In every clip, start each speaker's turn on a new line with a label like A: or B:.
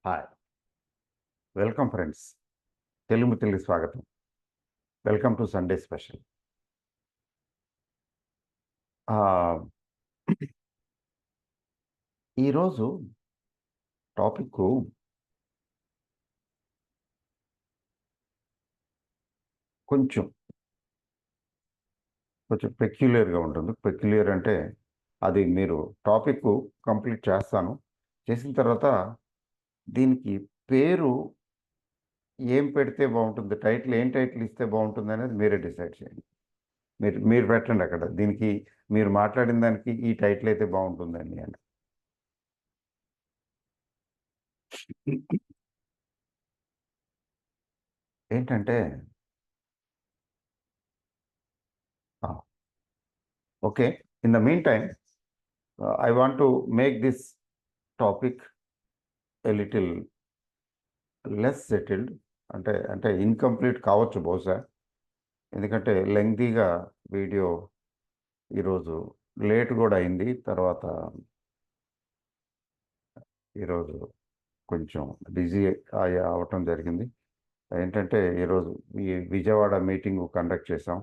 A: Hi. Welcome friends. Telugu మిత్రులకి స్వాగతం. Welcome to Sunday special. ఆహ్, ఈరోజు టాపిక్కు కొంచెం, కొంచెం పెక్యులియర్‌గా ఉంటుంది. పెక్యులియర్ అంటే అది మీరు టాపిక్కు కంప్లీట్ చేస్తాను. చేసిన తర్వాత దీనికి పేరు ఏం పెడితే బావుంటుంది? ఏం టైటిల్ ఇస్తే బావుంటుందనేది మీరే డిసైడ్ చేయండి. మీరు మీరు పెట్టండి అక్కడ. దీనికి మీరు మాట్లాడిన దానికి ఈ టైటిల్ అయితే బావుంటుందని అని. ఏంటంటే ఆ! Okay. In the mean time I want to make this topic a little less settled. అంటే ఇన్‌కంప్లీట్ కావచ్చు బహుశా. ఎందుకంటే లెంగ్తీగా వీడియో ఈరోజు లేట్ గూడా అయింది. తర్వాత ఈరోజు కొంచెం బిజీ అవ్వటం జరిగింది. ఏంటంటే ఈరోజు ఈ విజయవాడ మీటింగు కండక్ట్ చేశాం.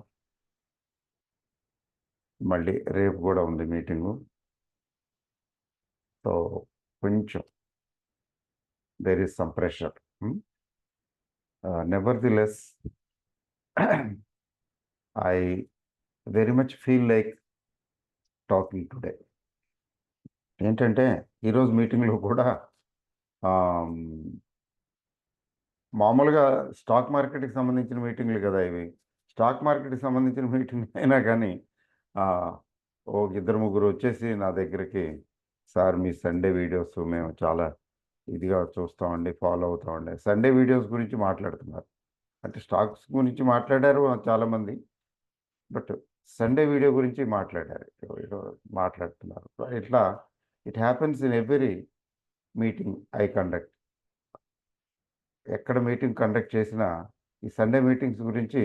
A: మళ్ళీ రేపు గూడా ఉంది మీటింగు. సో, కొంచెం దేర్ ఈజ్ సమ్ ప్రెషర్. హ్మ్. నెవర్‌థెలెస్ I very much feel like talking today. ఏంటంటే, ఈరోజు మీటింగ్‌లో కూడా ఆహ్, హ్మ్, మామూలుగా స్టాక్ మార్కెట్‌కి సంబంధించిన మీటింగ్‌లు కదా ఇవి. స్టాక్ మార్కెట్‌కి సంబంధించిన మీటింగ్ అయినా గానీ, ఆహ్, ఒక ఇద్దరు ముగ్గురు వచ్చేసి నా దగ్గరికి, "సార్ మీ సండే వీడియోస్ మేము చాలా ఇదిగా చూస్తామండి, ఫాలో అవుతామండి." సండే వీడియోస్ గురించి మాట్లాడుతున్నారు. అంటే స్టాక్స్ గురించి మాట్లాడారు చాలామంది. బట్ సండే వీడియో గురించి మాట్లాడారు. ఏదో మాట్లాడుతున్నారు. ఇట్లా it happens in every meeting I conduct. ఎక్కడ మీటింగ్ కండక్ట్ చేసినా ఈ సండే మీటింగ్స్ గురించి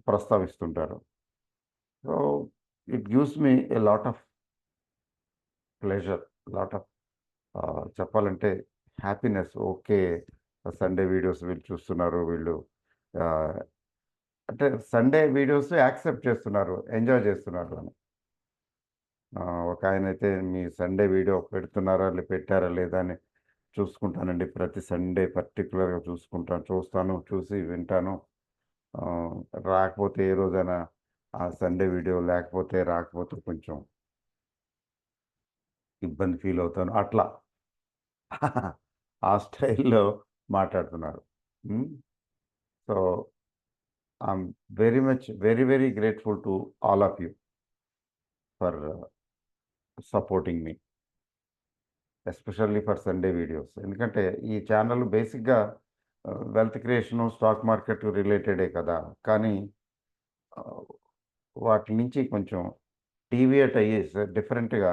A: ప్రస్తావిస్తుంటారు. So, it gives me a lot of pleasure. Lot of చెప్పాలంటే హ్యాపీనెస్. ఓకే. సండే వీడియోస్ వీళ్ళు చూస్తున్నారు. వీళ్ళు ఆహ్, అంటే సండే వీడియోస్ యాక్సెప్ట్ చేస్తున్నారు. ఎంజాయ్ చేస్తున్నారు అని. ఒకాయనైతే మీ సండే వీడియో పెడుతున్నారా? పెట్టారా లేదా అని చూసుకుంటానండి. ప్రతి సండే పర్టిక్యులర్‌గా చూస్తాను, చూసి వింటాను. ఆహ్, రాకపోతే ఏ రోజైనా ఆ సండే వీడియో రాకపోతే కొంచెం ఇబ్బంది ఫీల్ అవుతాను. అట్లా ఆ స్టైల్‌లో మాట్లాడుతున్నారు. హ్మ్. So, I'm very much very grateful to all of you for supporting me. Especially for Sunday videos. ఎందుకంటే ఈ ఛానల్ బేసిక్‌గా వెల్త్ క్రియేషను, స్టాక్ మార్కెట్ రిలేటెడే కదా! కానీ ఆహ్, వాటి నుంచి కొంచెం డీవియేట్ అయ్యి డిఫరెంట్‌గా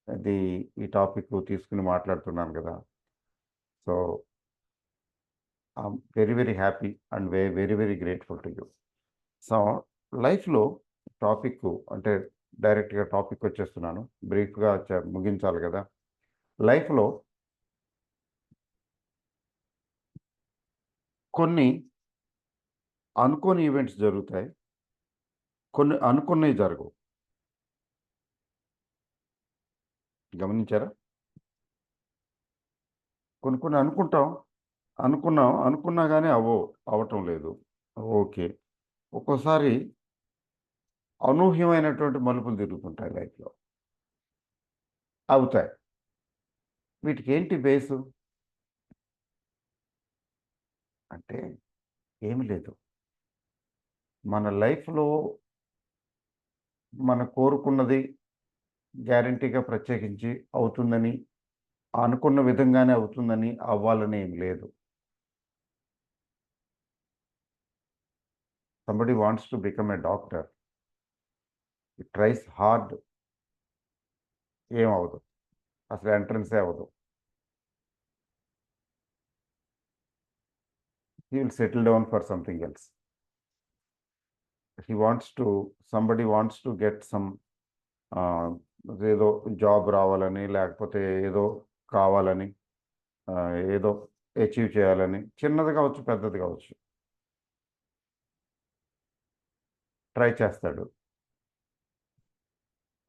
A: ఇది ఈ టాపిక్ తీసుకొని మాట్లాడుతున్నాను గదా! So, I'm very happy and very grateful to you. So, లైఫ్‌లో టాపిక్కు అంటే డైరెక్ట్‌గా టాపిక్‌కొచ్చేస్తున్నాను. బ్రీఫ్‌గా ముగించాలి గదా! లైఫ్‌లో కొన్ని అనుకోని ఈవెంట్స్ జరుగుతాయి. కొన్ని అనుకున్నయి జరగవు. గమనించారా? కొన్ని కొన్ని అనుకుంటాం. అనుకున్నా గాని అవ్వటం లేదు. ఓకే. ఒక్కోసారి అనూహ్యమైనటువంటి మలుపులు తిరుగుతుంటాయి లైఫ్‌లో. అవుతాయి. వీటికేంటి బేసు? అంటే ఏమి లేదు. మన లైఫ్‌లో మనం కోరుకున్నది గ్యారంటీగా ప్రత్యేకించి అవుతుందని, అనుకున్న విధంగానే అవుతుందని, అవ్వాలని ఏమి లేదు. Somebody wants to become a doctor. He tries hard. ఏమవ్వదు. అసలు ఎంట్రన్సే అవ్వదు. He will settle down for something else. He wants to somebody wants to get some ah, ఏదో జాబ్ రావాలని, లేకపోతే ఏదో కావాలని, ఏదో అచీవ్ చేయాలని, చిన్నది కావచ్చు, పెద్దది కావచ్చు, ట్రై చేస్తాడు.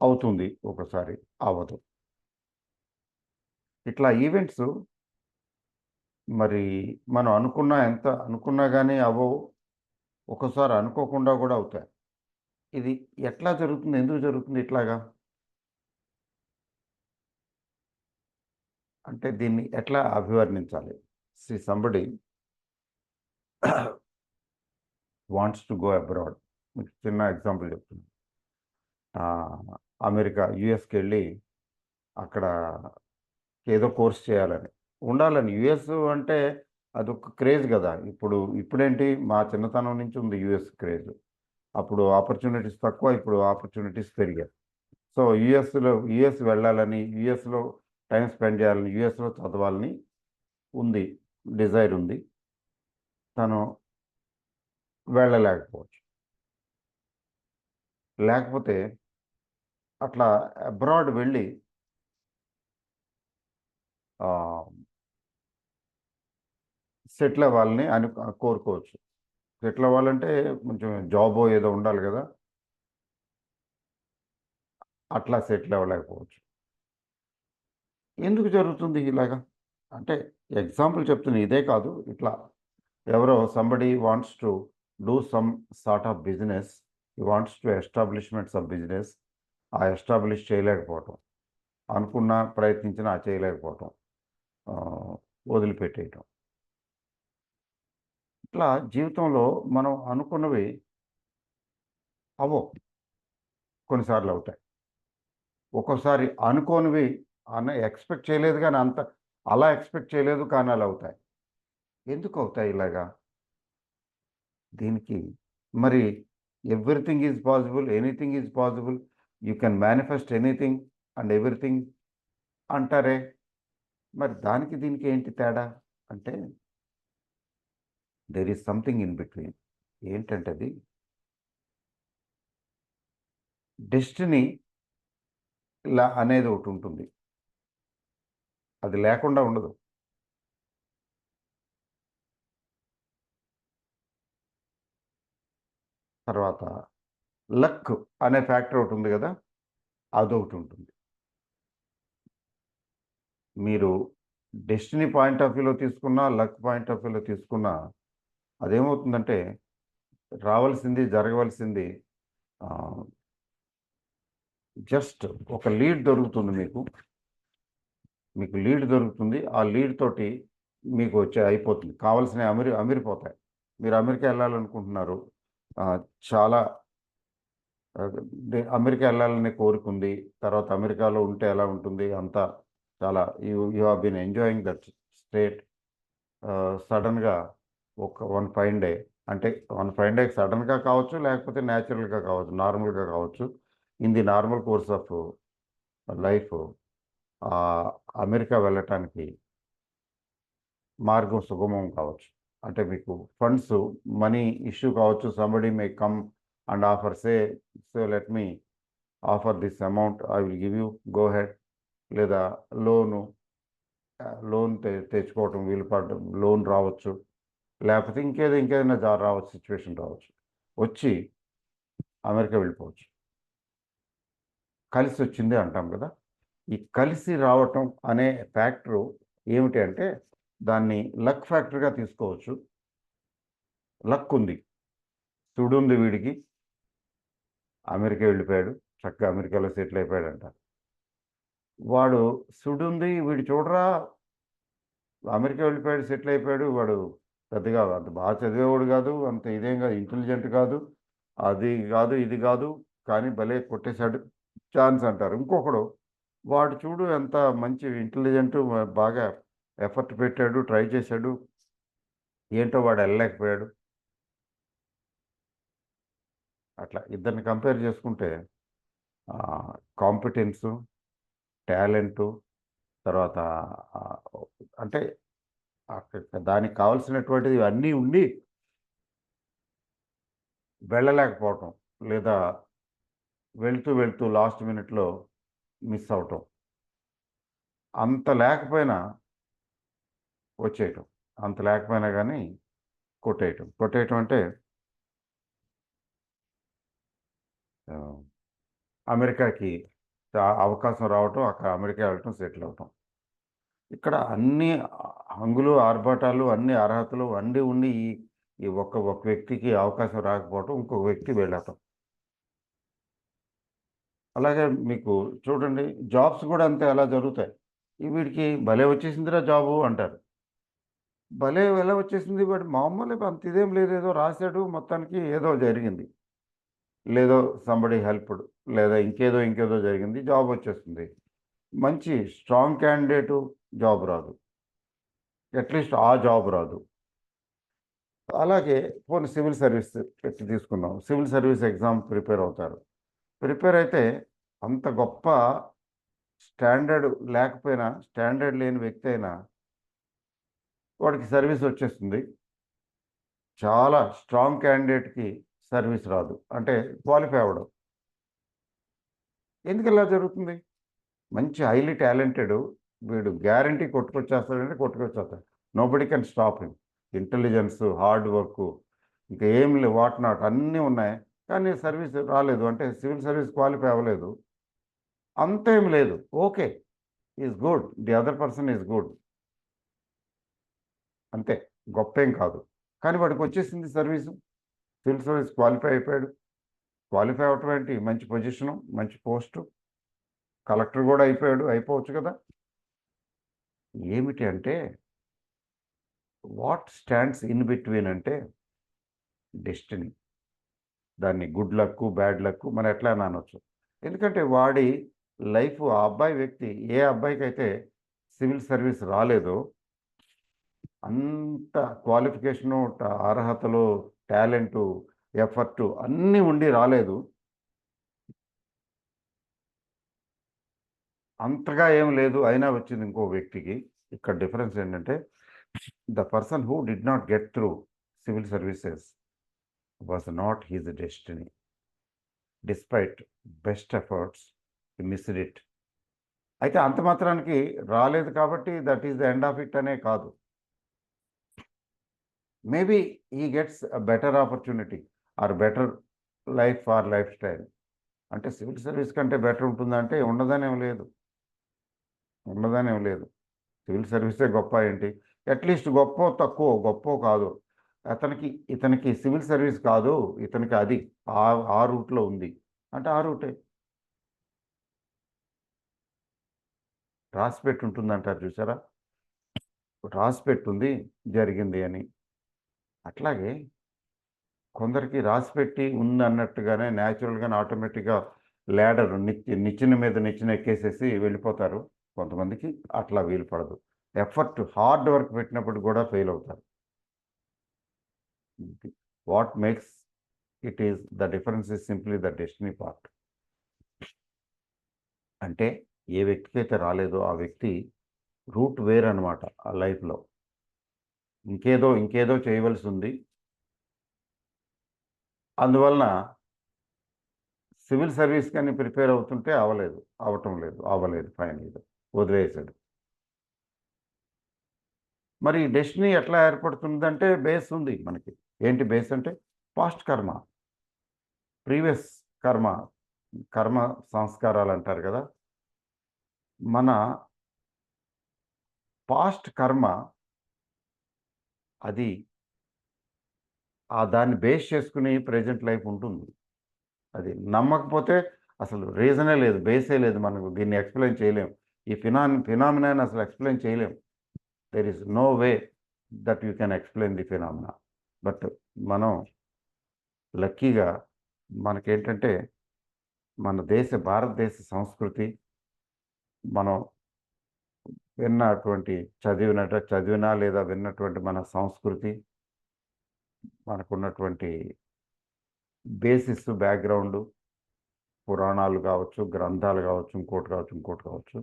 A: అవుతుంది, ఒకసారి అవ్వదు. ఇట్లా ఈవెంట్స్ మరి మనం ఎంత అనుకున్నా గానీ అవ్వవు. ఒక్కోసారి అనుకోకుండా గూడా అవుతాయి. ఇది ఎట్లా జరుగుతుంది? ఎందుకు జరుగుతుంది ఇట్లాగా? అంటే దీన్ని ఎట్లా అభివర్ణించాలి? Somebody wants to go abroad. మీకు చిన్న ఎగ్జాంపుల్ చెప్తున్నా. అమెరికా, యూఎస్‌కెళ్ళి అక్కడ ఏదో కోర్స్ చేయాలని. ఉండాలని. యూఎస్ అంటే అదొక క్రేజ్ గదా! ఇప్పుడేంటి మా చిన్నతనం నుంచి ఉంది యూఎస్ క్రేజ్. అప్పుడు ఆపర్చునిటీస్ తక్కువ, ఇప్పుడు ఆపర్చునిటీస్ పెరిగాయి. సో, యూఎస్ వెళ్ళాలని, యూఎస్‌లో టైమ్ స్పెండ్ చేయాలని, యూఎస్‌లో చదవాలని ఉంది. డిజైర్ ఉంది. తను వెళ్ళలేకపోవచ్చు. లేకపోతే అట్లా అబ్రాడ్ వెళ్ళి ఆహ్, సెటిల్ అవ్వాలని కోరుకోవచ్చు. సెటిల్ అవ్వాలంటే కొంచెం జాబో ఏదో ఉండాలి గదా! అట్లా సెటిల్ అవ్వలేకపోవచ్చు. ఎందుకు జరుగుతుంది ఇలాగా? అంటే ఎగ్జాంపుల్ చెప్తున్నా, ఇదే కాదు. ఇట్లా ఎవరో somebody wants to do some sort of business. He wants to establishment some business. Establish చేయలేకపోవటం. అనుకున్నా, ప్రయత్నించినా చేయలేకపోవటం. ఆహ్, వదిలిపెట్టేయటం. ఇట్లా జీవితంలో మనం అనుకున్నవి అవ్వవు. కొన్నిసార్లు అవుతాయి. ఒక్కోసారి అనుకోనివి ఎక్స్‌పెక్ట్ చేయలేదు గానీ అలా ఎక్స్‌పెక్ట్ చేయలేదు కానీ అలా అవుతాయి. ఎందుకవుతాయి ఇలాగా? దీనికి మరి everything is possible, anything is possible, you can manifest anything and everything అంటారే! మరి దానికి దీనికి ఏంటి తేడా? అంటే there is something in between. ఏంటంటే అది డెస్టినీ అనేది ఒకటుంటుంది. అది లేకుండా ఉండదు. తర్వాత లక్ అనే ఫ్యాక్టర్ ఒకటుంది గదా! అదొకటుంటుంది. మీరు డెస్టినీ పాయింట్ ఆఫ్ వ్యూలో తీసుకున్నా, లక్ పాయింట్ ఆఫ్ వ్యూలో తీసుకున్నా అదేమవుతుందంటే రావాల్సింది, జరగవలసింది ఆహ్, జస్ట్ ఒక లీడ్ దొరుకుతుంది మీకు. మీకు లీడ్ దొరుకుతుంది. ఆ లీడ్ తోటి మీకు అయిపోతుంది. కావాల్సినయి అమిరిపోతాయి. మీరు అమెరికా ఎళ్ళాలనుకుంటున్నారు. ఆహ్, చాలా ఆహ్, అమెరికా ఎళ్ళాలనే కోరికుంది. తర్వాత అమెరికాలో ఉంటే ఎలా ఉంటుంది? అంతా చాలా you have been enjoying that state. సడెన్‌గా వన్ ఫైన్ డే, అంటే వన్ ఫైన్ డే సడెన్‌గా కావచ్చు, లేకపోతే నేచురల్‌గా కావచ్చు, నార్మల్‌గా కావచ్చు. In the normal course of life ah, America వెళ్ళటానికి మార్గం సుగమం కావచ్చు. అంటే మీకు ఫండ్స్, మనీ ఇష్యూ కావచ్చు. Somebody may come and offer so let me offer this amount. I will give you. Go ahead. లేదా లోను లోన్ తెచ్చుకోవటం వీలు పడడం. లోన్ రావచ్చు. లేకపోతే ఇంకేదైనా రావచ్చు. సిట్యుయేషన్ రావచ్చు. వచ్చి అమెరికా వెళ్ళిపోవచ్చు. కలిసొచ్చింది అంటాం గదా! ఈ కలిసి రావటం అనే ఫ్యాక్టరు ఏమిటి అంటే, దాన్ని లక్ ఫ్యాక్టర్‌గా తీసుకోవచ్చు. లక్ ఉంది. సుడుంది వీడికి. అమెరికా వెళ్ళిపోయాడు. చక్కగా అమెరికాలో సెటిల్ అయిపోయాడంట. వాడు సుడుంది, వీడు చూడరా అమెరికా వెళ్ళిపోయాడు, సెటిల్ అయిపోయాడు. వాడు పెద్దగా అంత బాగా చదివేవాడు గాదు. అంత ఇదేం గాదు, ఇంటెలిజెంట్ కాదు. అది గాదు, ఇది గాదు. కానీ భలే కొట్టేసాడు ఛాన్స్ అంటారు. ఇంకొకడు, వాడు చూడు ఎంత మంచి ఇంటెలిజెంటు, బాగా ఎఫర్ట్ పెట్టాడు, ట్రై చేశాడు. ఏంటో వాడు ఎళ్ళలేకపోయాడు. అట్లా ఇద్దరిని కంపేర్ చేసుకుంటే కాంపిటెన్సు, టాలెంటు, తర్వాత ఆహ్, అంటే దానికి కావాల్సినటువంటివి అన్నీ ఉండి వెళ్ళలేకపోవటం. లేదా వెళ్తూ లాస్ట్ మినిట్‌లో మిస్ అవ్వటం. అంత లేకపోయినా వచ్చేయటం. అంత లేకపోయినా కానీ కొట్టేయటం. కొట్టేయటం అంటే అమెరికాకి అవకాశం రావటం, అక్కడ అమెరికా వెళ్ళటం, సెటిల్ అవ్వటం. ఇక్కడ అన్ని హంగులు, ఆర్భాటాలు, అన్ని అర్హతలు అన్నీ ఉండి ఈ ఈ ఒక వ్యక్తికి అవకాశం రాకపోవటం, ఇంకొక వ్యక్తి వెళ్ళటం. అలాగే మీకు చూడండి జాబ్స్ కూడా అంతే అలా జరుగుతాయి. వీడికి భలే వచ్చేసిందిరా జాబు అంటారు. భలే ఎలా వచ్చేసింది వాడు మామూలే అంత ఇదేం లేదు ఏదో రాశాడు మొత్తానికి ఏదో జరిగింది. లేదో సంబడి హెల్ప్‌డ్ లేదా ఇంకేదో జరిగింది జాబ్ వచ్చేస్తుంది. మంచి స్ట్రాంగ్ క్యాండిడేటు జాబ్ రాదు. అట్‌లీస్ట్ ఆ జాబ్ రాదు. అలాగే పోనీ సివిల్ సర్వీస్ పెట్టి తీసుకుందాం. సివిల్ సర్వీస్ ఎగ్జామ్ ప్రిపేర్ అవుతారు. ప్రిపేర్ అయితే అంత గొప్ప స్టాండర్డ్ లేకపోయినా, స్టాండర్డ్ లేని వ్యక్తి అయినా వాడికి సర్వీస్ వచ్చేస్తుంది. చాలా స్ట్రాంగ్ క్యాండిడేట్‌కి సర్వీస్ రాదు. అంటే క్వాలిఫై అవ్వడు. ఎందుకిలా జరుగుతుంది? మంచి హైలీ టాలెంటెడు వీడు గ్యారంటీ కొట్టుకొచ్చేస్తాడంటే కొట్టుకొచ్చేస్తాడు. Nobody can stop him. Intelligence, hard work ఇంకా ఏం లేవు వాట్ నాట్ అన్నీ ఉన్నాయి. కానీ సర్వీస్ రాలేదు. అంటే సివిల్ సర్వీస్ క్వాలిఫై అవ్వలేదు. అంతేం లేదు. Okay. Is good. The other person is good. అంతే. గొప్పేం కాదు. కానీ వాడికొచ్చేసింది సర్వీసు. సివిల్ సర్వీస్ క్వాలిఫై అయిపోయాడు. క్వాలిఫై అవ్వటం ఏంటి? మంచి పొజిషను, మంచి పోస్టు. కలెక్టర్ గూడా అయిపోయాడు. అయిపోవచ్చు కదా! ఏమిటి అంటే వాట్ స్టాండ్స్ ఇన్ బిట్వీన్ అంటే డెస్టినీ. దాన్ని గుడ్ లక్కు, బ్యాడ్ లక్కు మనం ఎట్లైనా అనొచ్చు. ఎందుకంటే వాడి లైఫ్ ఆ అబ్బాయి వ్యక్తి ఏ అబ్బాయికైతే సివిల్ సర్వీస్ రాలేదో అంత క్వాలిఫికేషను, అర్హతలు, టాలెంటు, ఎఫర్టు అన్నీ ఉండి రాలేదు. అంతగా ఏం లేదు. అయినా వచ్చింది ఇంకో వ్యక్తికి. ఇక్కడ డిఫరెన్స్ ఏంటంటే the person who did not get through civil services was not his destiny. Despite best efforts he missed it. అయితే అంత మాత్రానికి రాలేదు కాబట్టి that is the end of it అనే కాదు. Maybe he gets a better opportunity or better life or lifestyle. అంటే civil service కంటే better ఉంటుందంటే ఉండదనేం లేదు. ఉండదనేం లేదు. సివిల్ సర్వీసే గొప్ప ఏంటి? అట్‌లీస్ట్ గొప్పో, తక్కువో, గొప్పో కాదో ఇతనికి సివిల్ సర్వీస్ కాదు. ఇతనికి అది ఆ రూట్‌లో ఉంది. అంటే ఆ రూటే. రాసిపెట్టుంటుందంటారు చూసారా? రాసిపెట్టుంది జరిగింది అని. అట్లాగే కొందరికి రాసిపెట్టి ఉందన్నట్టుగానే న్యాచురల్‌గానే ఆటోమేటిక్‌గా ల్యాడర్ నిచ్చెన మీద నిచ్చెన ఎక్కేసేసి వెళ్ళిపోతారు. కొంతమందికి అట్లా వీలు పడదు. ఎఫర్ట్ హార్డ్ వర్క్ పెట్టినప్పుడు కూడా ఫెయిల్ అవుతారు. What makes it is the difference is simply the destiny part. అంటే ఏ వ్యక్తికైతే రాలేదో ఆ వ్యక్తి రూట్ వేరనమాట ఆ లైఫ్‌లో. ఇంకేదో చేయవలసుంది. అందువలన సివిల్ సర్వీస్‌కని ప్రిపేర్ అవుతుంటే అవ్వలేదు ఫైనల్‌గా. వదిలేసాడు. మరి డెస్టినీ ఎట్లా ఏర్పడుతుందంటే బేస్ ఉంది మనకి. ఏంటి బేస్ అంటే పాస్ట్ కర్మ. ప్రీవియస్ కర్మ. కర్మ సంస్కారాలంటారు గదా! మన పాస్ట్ కర్మ అది దాన్ని బేస్ చేసుకొని ప్రెజెంట్ లైఫ్ ఉంటుంది. అది నమ్మకపోతే అసలు రీజనే లేదు. బేసే లేదు. మనకు దీన్ని ఎక్స్‌ప్లెయిన్ చేయలేం. ఈ ఫినామినాని అసలు ఎక్స్‌ప్లెయిన్ చేయలేం. There is no way that you can explain the phenomena. But మనం లక్కీగా మనకేంటంటే మన భారతదేశ సంస్కృతి, మనం చదివినా లేదా విన్నటువంటి మన సంస్కృతి, మనకున్నటువంటి బేసిస్ బ్యాక్‌గ్రౌండు, పురాణాలు కావచ్చు, గ్రంథాలు కావచ్చు, ఇంకోటి కావచ్చు.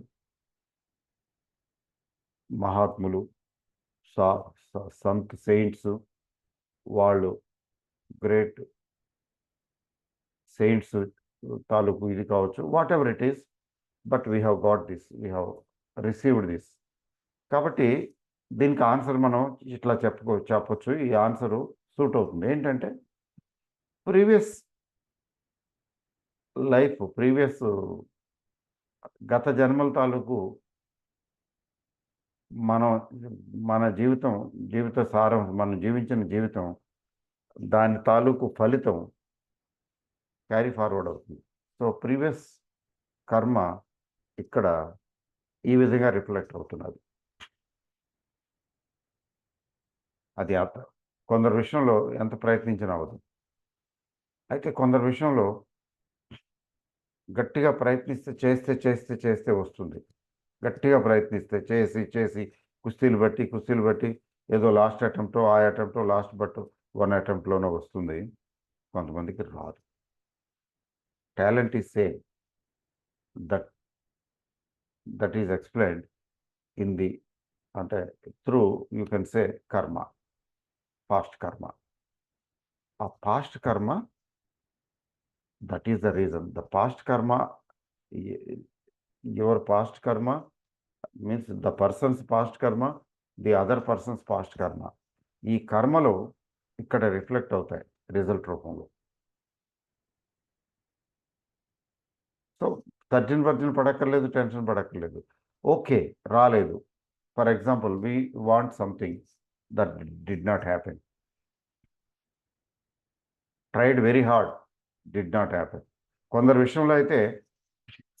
A: మహాత్ములు, సా స సంత్ సెయింట్స్ వాళ్ళు గ్రేట్ సెయింట్స్ తాలూకు ఇది కావచ్చు. Whatever it is. But we have got this. We have received this. కాబట్టి దీనికి ఆన్సర్ మనం ఇట్లా చెప్పొచ్చు. ఈ ఆన్సరు సూట్ అవుతుంది. ఏంటంటే ప్రీవియస్ ప్రీవియస్ గత జన్మల తాలూకు మనం మన జీవిత సారం, మనం జీవించిన జీవితం, దాని తాలూకు ఫలితం క్యారీ ఫార్వర్డ్ అవుతుంది. సో ప్రీవియస్ కర్మ ఇక్కడ ఈ విధంగా రిఫ్లెక్ట్ అవుతున్నది. అది కొందరి విషయంలో ఎంత ప్రయత్నించినా అవ్వదు. అయితే కొందరి విషయంలో గట్టిగా ప్రయత్నిస్తే చేస్తే వస్తుంది. గట్టిగా ప్రయత్నిస్తే చేసి కుస్తీలు బట్టి ఏదో లాస్ట్ అటెంప్టో లాస్ట్ బట్ 1 అటెంప్ట్‌లోనో వస్తుంది. కొంతమందికి రాదు. Talent is same. That that is explained in the అంటే త్రూ యూ కెన్ సే కర్మ. పాస్ట్ కర్మ. ఆ పాస్ట్ కర్మ, that is the reason. The past కర్మ, యువర్ పాస్ట్ కర్మ మీన్స్ ద పర్సన్స్ పాస్ట్ కర్మ, ది అదర్ పర్సన్స్ పాస్ట్ కర్మ. ఈ కర్మలు ఇక్కడ రిఫ్లెక్ట్ అవుతాయి రిజల్ట్ రూపంలో. సో తర్జన పడక్కర్లేదు, టెన్షన్ పడక్కర్లేదు. ఓకే, రాలేదు. For example we want something that did not happen. Tried very hard, did not happen. కొందరి విషయంలో అయితే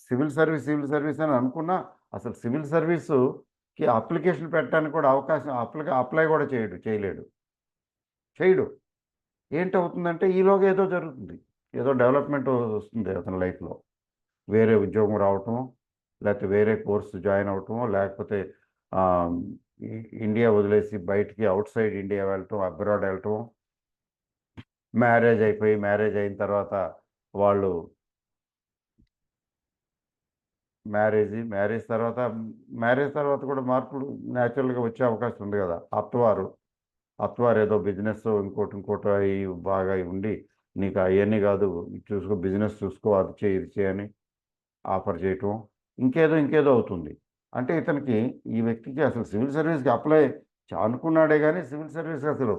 A: సివిల్ సర్వీస్ అని అనుకున్నా అసలు సివిల్ సర్వీసుకి అప్లికేషన్ పెట్టడానికి కూడా అవకాశం అప్లై కూడా చేయలేడు. ఏంటవుతుందంటే ఈలోగా ఏదో జరుగుతుంది. ఏదో డెవలప్‌మెంట్ వస్తుంది అతని లైఫ్‌లో. వేరే ఉద్యోగం రావటమో, లేకపోతే వేరే కోర్స్ జాయిన్ అవ్వటమో, లేకపోతే ఆహ్, ఇండియా వదిలేసి బయటికి ఔట్‌సైడ్ ఇండియా వెళ్ళటం, అబ్రాడ్ వెళ్ళటమో, మ్యారేజ్ అయిన తర్వాత వాళ్ళు మ్యారేజ్ తర్వాత కూడా మార్పులు నేచురల్‌గా వచ్చే అవకాశం ఉంది గదా! అత్తవారు ఏదో బిజినెస్సో ఇంకోటో అయి బాగా ఉండి, నీకు అయన్నీ గాదు, బిజినెస్ చూసుకో, అది చెయి, ఇది చెయి అని ఆఫర్ చేయటం. ఇంకేదో అవుతుంది. అంటే ఈ వ్యక్తికి అసలు సివిల్ సర్వీస్‌కి అనుకున్నాడే గానీ, సివిల్ సర్వీస్‌కి అసలు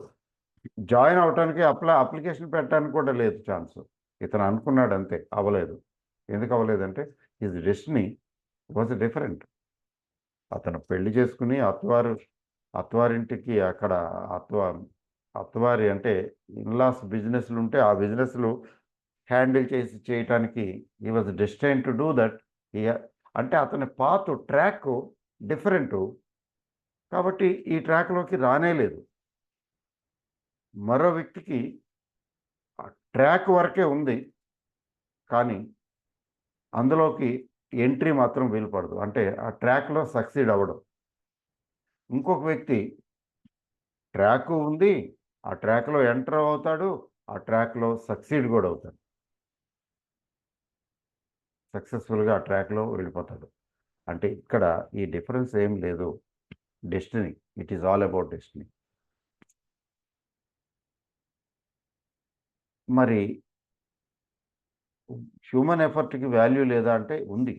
A: జాయిన్ అవ్వటానికి అప్లికేషన్ పెట్టడానికి కూడా లేదు ఛాన్స్. ఇతను అనుకున్నాడు అంతే. అవ్వలేదు. ఎందుకు అవ్వలేదంటే హిస్ డెస్టినీ వాస్ డిఫరెంట్. అతను పెళ్లి చేసుకొని అత్తవారింటికి అక్కడ అత్తవా అత్తవారి అంటే ఇన్‌లాస్ బిజినెస్‌లుంటే ఆ బిజినెస్‌లు హ్యాండిల్ చేయటానికి he was destined to do that. He అంటే అతని ట్రాక్ డిఫరెంటు. కాబట్టి ఈ ట్రాక్‌లోకి రానేలేదు. మరో వ్యక్తికి ఆ ట్రాక్ వరకే ఉంది. కానీ అందులోకి ఎంట్రీ మాత్రం వీలు పడదు. అంటే ఆ ట్రాక్‌లో సక్సీడ్ అవ్వడం. ఇంకొక వ్యక్తి ట్రాకు ఉంది. ఆ ట్రాక్‌లో ఎంటర్ అవుతాడు. ఆ ట్రాక్‌లో సక్సీడ్ గూడా అవుతాడు. సక్సెస్‌ఫుల్‌గా ఆ ట్రాక్‌లో వెళ్ళిపోతాడు. అంటే ఇక్కడ ఈ డిఫరెన్స్ ఏం లేదు. Destiny. It is all about destiny. మరి హ్యూమన్ ఎఫర్ట్‌కి వాల్యూ లేదా అంటే ఉంది.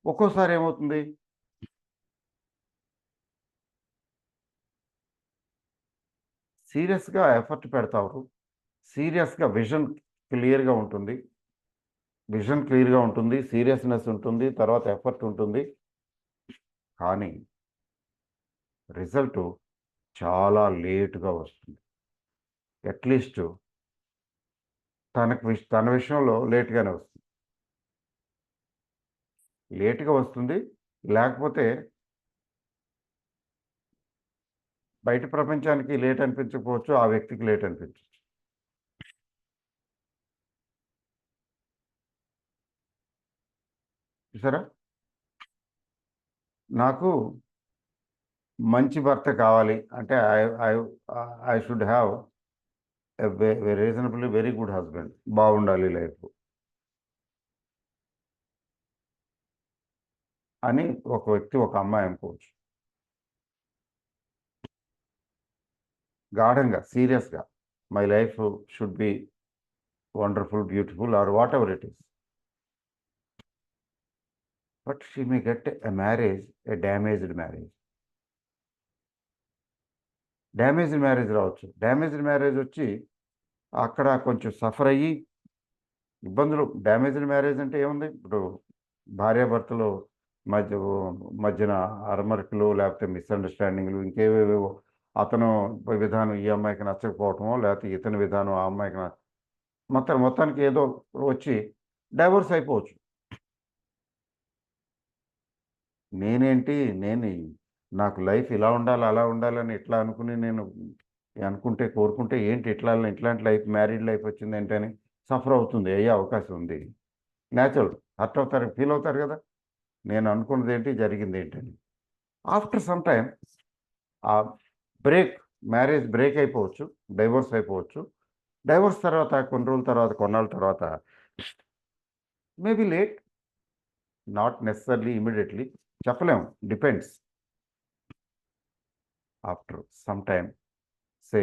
A: ఒక్కోసారి ఏమవుతుంది? సీరియస్‌గా ఎఫర్ట్ పెడతారు. సీరియస్‌గా క్లియర్‌గా ఉంటుంది. క్లియర్‌గా ఉంటుంది. సీరియస్‌నెస్ ఉంటుంది. తర్వాత ఎఫర్ట్ ఉంటుంది. కానీ రిజల్టు చాలా లేట్‌గా వస్తుంది. అట్‌లీస్ట్ తన విషయంలో లేట్‌గానే వస్తుంది. లేట్‌గా వస్తుంది. లేకపోతే బయట ప్రపంచానికి లేట్ అనిపించకపోవచ్చు. ఆ వ్యక్తికి లేట్ అనిపించొచ్చు. చూసారా? నాకు మంచి భర్త కావాలి అంటే I I should have reasonably very good husband. బాగుండాలి లైఫ్ అని ఒక అమ్మాయి అనుకోవచ్చు. గాఢంగా, సీరియస్‌గా my life should be wonderful, beautiful or whatever it is. But she may get a marriage, a damaged marriage. Damaged marriage రావచ్చు. డ్యామేజ్డ్ మ్యారేజ్ వచ్చి అక్కడ కొంచెం సఫర్ అయ్యి ఇబ్బందులు. డ్యామేజ్డ్ మ్యారేజ్ అంటే ఏముంది, ఇప్పుడు భార్యాభర్తలు మధ్య మధ్యన అరమరికలు, లేకపోతే మిస్అండర్స్టాండింగ్లు, ఇంకేవేవేవో. అతను విధానం ఈ అమ్మాయికి నచ్చకపోవటమో, లేకపోతే ఇతని విధానం ఆ అమ్మాయికి మొత్తానికి ఏదో వచ్చి డైవోర్స్ అయిపోవచ్చు. నేనేంటి, నేను నాకు లైఫ్ ఇలా ఉండాలి, అలా ఉండాలని ఇట్లా అనుకుని నేను అనుకుంటే, కోరుకుంటే ఏంటి ఇట్లాంటి లైఫ్, మ్యారీడ్ లైఫ్ వచ్చింది ఏంటని సఫర్ అవుతుంది, అయ్యే అవకాశం ఉంది. న్యాచురల్. హర్ట్ అవుతారు, ఫీల్ అవుతారు కదా, నేను అనుకున్నది ఏంటి, జరిగింది ఏంటని. ఆఫ్టర్ సమ్ టైమ్ ఆ బ్రేక్, మ్యారేజ్ బ్రేక్ అయిపోవచ్చు, డైవోర్స్ అయిపోవచ్చు. డైవోర్స్ తర్వాత కొన్ని రోజుల తర్వాత, కొన్నాళ్ళ తర్వాత, maybe late, not necessarily immediately, చెప్పలేము, depends. After some time, say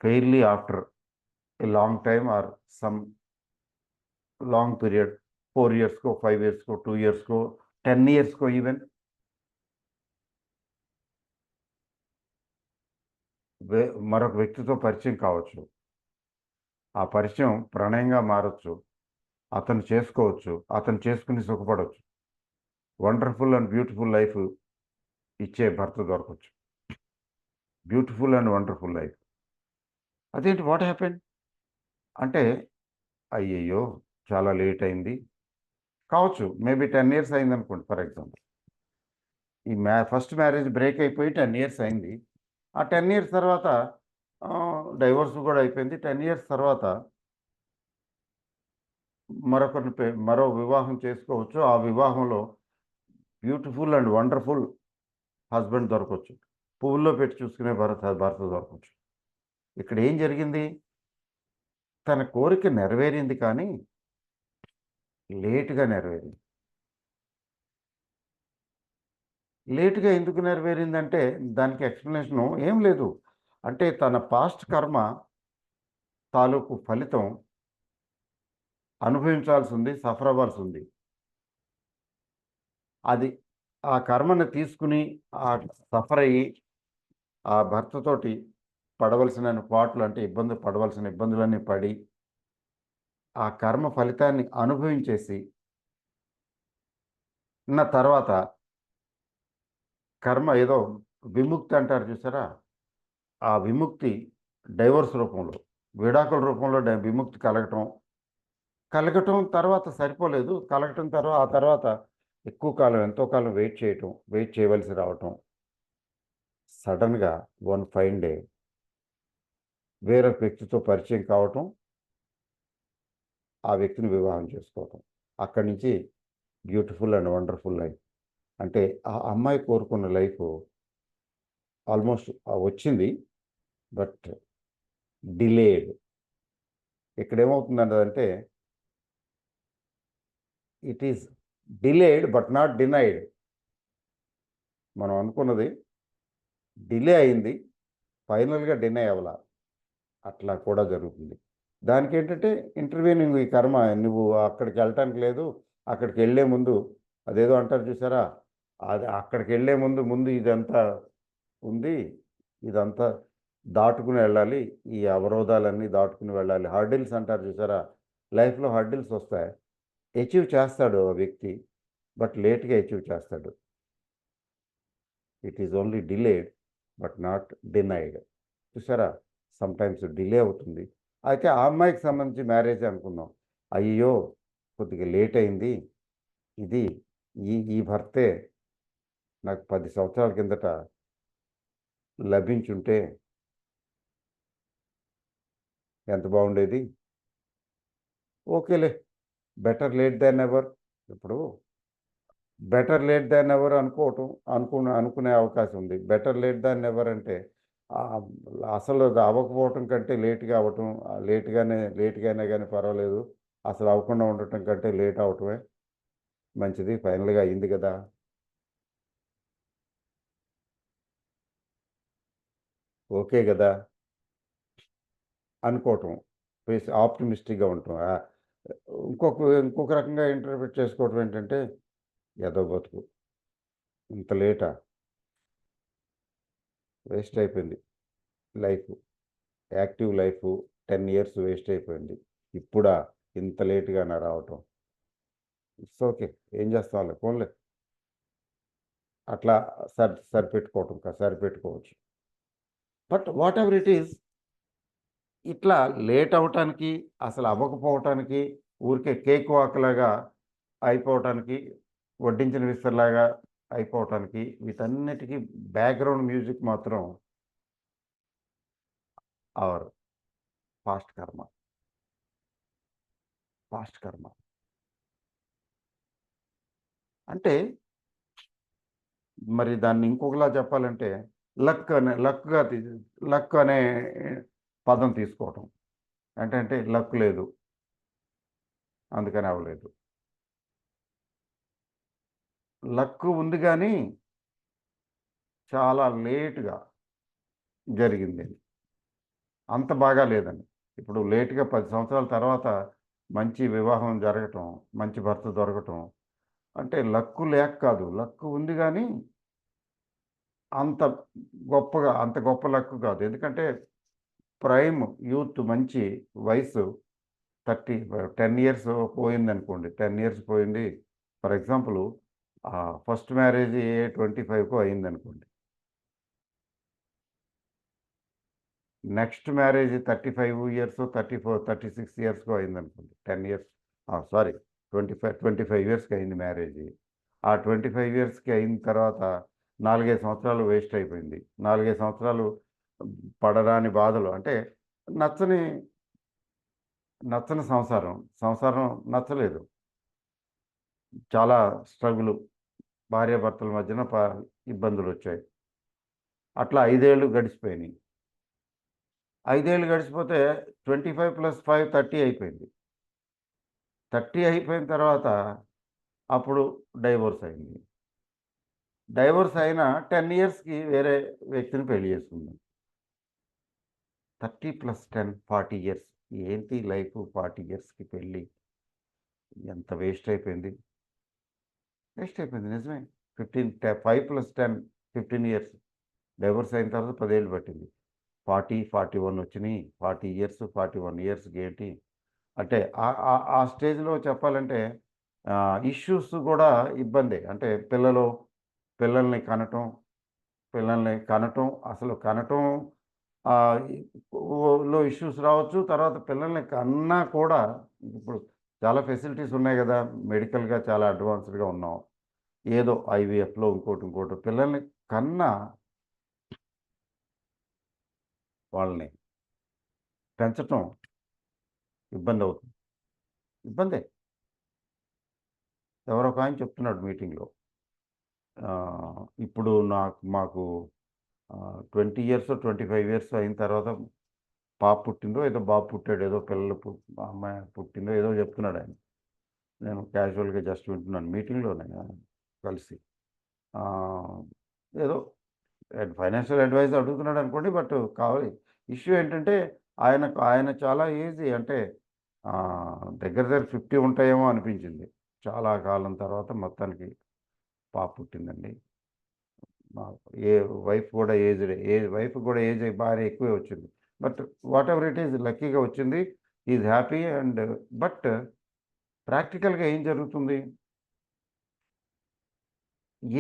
A: fairly after a long time or some long period, 4 years को, 5 years को, 2 years को, 10 years को ఈవెన్, మరొక వ్యక్తితో పరిచయం కావచ్చు. ఆ పరిచయం ప్రణయంగా మారొచ్చు. అతను చేసుకోవచ్చు, అతను చేసుకుని సుఖపడవచ్చు. వండర్ఫుల్ అండ్ బ్యూటిఫుల్ లైఫ్ ఇచ్చే భర్త దొరకవచ్చు. Beautiful and wonderful life. అదేంటి, వాట్ హ్యాపెండ్ అంటే, అయ్యయ్యో చాలా లేట్ అయింది కావచ్చు. మేబీ 10 ఇయర్స్ అయిందనుకోండి ఫర్ ఎగ్జాంపుల్. ఈ ఫస్ట్ మ్యారేజ్ బ్రేక్ అయిపోయి 10 ఇయర్స్ అయింది. ఆ 10 ఇయర్స్ తర్వాత డైవోర్స్ కూడా అయిపోయింది. 10 ఇయర్స్ తర్వాత మరో వివాహం చేసుకోవచ్చు. ఆ వివాహంలో బ్యూటిఫుల్ అండ్ వండర్ఫుల్ హస్బెండ్ దొరకవచ్చు. పువ్వుల్లో పెట్టి చూసుకునే భర్త దొరకవచ్చు. ఇక్కడ ఏం జరిగింది, తన కోరిక నెరవేరింది కానీ లేట్‌గా నెరవేరింది. లేట్‌గా ఎందుకు నెరవేరిందంటే, దానికి ఎక్స్‌ప్లనేషను ఏం లేదు. అంటే తన పాస్ట్ కర్మ తాలూకు ఫలితం అనుభవించాల్సింది, సఫర్ అవ్వాల్సింది. అది ఆ కర్మను తీసుకుని, ఆ సఫర్ అయ్యి, ఆ భర్తతోటి పడవలసిన పాట్లు, అంటే పడవలసిన ఇబ్బందులన్నీ పడి, ఆ కర్మ ఫలితాన్ని అనుభవించేసి తర్వాత కర్మ ఏదో విముక్తి అంటారు చూసారా? ఆ విముక్తి డైవోర్స్ రూపంలో, విడాకుల రూపంలో విముక్తి కలగటం తర్వాత సరిపోలేదు. కలగటం ఆ తర్వాత ఎక్కువ కాలం, ఎంతో కాలం వెయిట్ చేయవలసి రావటం. సడెన్‌గా వన్ ఫైన్ డే వేరొక వ్యక్తితో పరిచయం కావటం, ఆ వ్యక్తిని వివాహం చేసుకోవటం. అక్కడి నుంచి బ్యూటిఫుల్ అండ్ వండర్‌ఫుల్ లైఫ్. అంటే ఆ అమ్మాయి కోరుకున్న లైఫు ఆల్మోస్ట్ వచ్చింది. But delayed. ఇక్కడేమవుతుందంటే, it is delayed but not denied. మనం అనుకున్నది డిలే అయింది, ఫైనల్‌గా డినై అవ్వలా. అట్లా కూడా జరుగుతుంది. దానికేంటంటే ఇంటర్వ్యూనింగ్, ఈ కర్మ, నువ్వు అక్కడికెళ్ళటానికి లేదు. అక్కడికెళ్ళే ముందు అదేదో అంటారు చూసారా? అది అక్కడికెళ్ళే ముందు ఇదంతా ఉంది. ఇదంతా దాటుకుని వెళ్ళాలి. ఈ అవరోధాలన్నీ దాటుకుని వెళ్ళాలి. హర్డిల్స్ అంటారు చూసారా? లైఫ్‌లో హర్డిల్స్ వస్తాయి. అచీవ్ చేస్తాడు ఆ వ్యక్తి. బట్ లేట్‌గా అచీవ్ చేస్తాడు. It is only delayed but not denied. చూసారా? సమ్‌టైమ్స్ డిలే అవుతుంది. అయితే ఆ అమ్మాయికి సంబంధించి మ్యారేజే అనుకుందాం. అయ్యయ్యో! కొద్దిగా లేట్ అయింది. ఇది ఈ భర్తే నాకు 10 సంవత్సరాల కిందట లభించుంటే ఎంత బాగుండేది. ఓకేలే, బెటర్ లేట్ థాన్ ఎవర్. ఇప్పుడు బెటర్ లేట్ థాన్ ఎవర్ అనుకునే అవకాశం ఉంది. బెటర్ లేట్ థాన్ నెవర్ అంటే ఆహ్, అసలు అది అవ్వకపోవటం కంటే లేట్‌గా అవ్వటం, లేట్‌గా అయినా గానీ పర్వాలేదు. అసలు అవ్వకుండా ఉండటం కంటే లేట్ అవ్వటమే మంచిది. ఫైనల్‌గా అయింది గదా! ఓకే గదా! అనుకోవటం. ఆప్టిమిస్టిక్‌గా ఉండటం. ఇంకొక రకంగా ఇంటర్ప్రిట్ చేసుకోవడం ఏంటంటే, ఎదవ బతుకు. ఇంత లేటా? వేస్ట్ అయిపోయింది life. Active life 10 years waste అయిపోయింది. ఇప్పుడా ఇంత లేట్‌గానా రావటం? It's okay. ఏం చేస్తాంలే పోన్లే. అట్లా సరిపెట్టుకోవచ్చు. But whatever it is, ఇట్లా లేట్ అవ్వటానికి, అసలు అవ్వకపోవటానికి, ఊరికే కేక్ వాక్‌లాగా అయిపోవటానికి, వడ్డించిన విస్తరలాగా అయిపోవటానికి, వీటన్నిటికి బ్యాక్‌గ్రౌండ్ మ్యూజిక్ మాత్రం అవర్ పాస్ట్ కర్మ. పాస్ట్ కర్మ. అంటే మరి దాన్ని ఇంకొకలా చెప్పాలంటే లక్‌గా లక్ అనే పదం తీసుకోవటం. అంటే లక్ లేదు. అందుకని అవ్వలేదు. లక్ ఉంది గానీ, చాలా లేట్‌గా జరిగింది. అంత బాగా లేదండి. ఇప్పుడు లేట్‌గా 10 సంవత్సరాల తర్వాత మంచి వివాహం జరగటం, మంచి భర్త దొరకటం అంటే లక్కు లేక కాదు. లక్కు ఉంది గానీ, అంత అంత గొప్ప లక్కు కాదు. ఎందుకంటే ప్రైమ్ యూత్ మంచి వయసు 10 ఇయర్స్ పోయిందనుకోండి. 10 ఇయర్స్ పోయింది. ఫర్ ఎగ్జాంపుల్ ఫస్ట్ మ్యారేజ్ 25కో అయిందనుకోండి. నెక్స్ట్ మ్యారేజ్ 35 ఇయర్సో, 36 ఇయర్స్‌కో అయిందనుకోండి. 10 ఇయర్స్ సారీ 25 ఇయర్స్‌కి అయింది మ్యారేజ్. ఆ 25 ఇయర్స్‌కి అయిన తర్వాత 4, 5 సంవత్సరాలు వేస్ట్ అయిపోయింది. 4, 5 సంవత్సరాలు పడరాని బాధలు అంటే నచ్చని నచ్చని సంసారం. సంసారం నచ్చలేదు. చాలా స్ట్రగులు. భార్యాభర్తల మధ్యన ఇబ్బందులొచ్చాయి. అట్లా 5 ఏళ్ళు గడిచిపోయినియి. 5 ఏళ్ళు గడిచిపోతే 25+5 30 అయిపోయింది. 30 అయిపోయిన తర్వాత అప్పుడు డైవోర్స్ అయింది. డైవోర్స్ అయిన 10 ఇయర్స్‌కి వేరే వ్యక్తిని పెళ్లి చేసుకుంది. 30+10 40 ఇయర్స్. ఏంటి లైఫు 40 ఇయర్స్‌కి పెళ్లి. ఎంత వేస్ట్ అయిపోయింది. వేస్ట్ అయిపోయింది నిజమే. 5+10 15 ఇయర్స్. డైవోర్స్ అయిన తర్వాత 10 ఏళ్ళు పట్టింది. 40, 41 వచ్చినియి. 40 ఇయర్స్, 41 ఇయర్స్‌కి ఏంటి అంటే ఆ స్టేజ్‌లో చెప్పాలంటే ఇష్యూస్ గూడా ఇబ్బందే. అంటే పిల్లల్ని కనటం, అసలు కనటం ఆహ్, ఈ లో ఇష్యూస్ రావచ్చు. తర్వాత పిల్లల్ని కన్నా కూడా ఇప్పుడు చాలా ఫెసిలిటీస్ ఉన్నాయి గదా! మెడికల్‌గా చాలా అడ్వాన్స్డ్‌గా ఉన్నాం. ఏదో ఐవీఎఫ్‌లో ఇంకోటో పిల్లల్ని కన్నా వాళ్ళని పెంచటం ఇబ్బందవుతుంది. ఇబ్బందే. ఎవరో ఒకాయన చెప్తున్నాడు మీటింగ్‌లో. ఇప్పుడు మాకు 20 ఇయర్సో, 25 ఇయర్స్ అయిన తర్వాత పాప పుట్టిందో, ఏదో బాబు పుట్టాడు. ఏదో అమ్మాయి పుట్టిందో ఏదో చెప్తున్నాడాయన. నేను క్యాజువల్‌గా జస్ట్ వింటున్నాను మీటింగ్‌లోనే కలిసి. ఆహ్, ఏదో ఫైనాన్షియల్ అడ్వైస్ అడుగుతున్నాడనుకోండి. బట్ ఇష్యూ ఏంటంటే ఆయన చాలా ఏజీ అంటే దగ్గర దగ్గర 50 ఉంటాయేమో అనిపించింది. చాలా కాలం తర్వాత మొత్తానికి పాప పుట్టిందండి. మా ఏ వైఫ్ కూడా ఏజ్‌డే. వైఫ్‌కి కూడా ఏజ్ బాగా ఎక్కువే వచ్చింది. But whatever it is లక్కీగా వచ్చింది. హి ఈజ్ హ్యాపీ బట్ ప్రాక్టికల్‌గా ఏం జరుగుతుంది?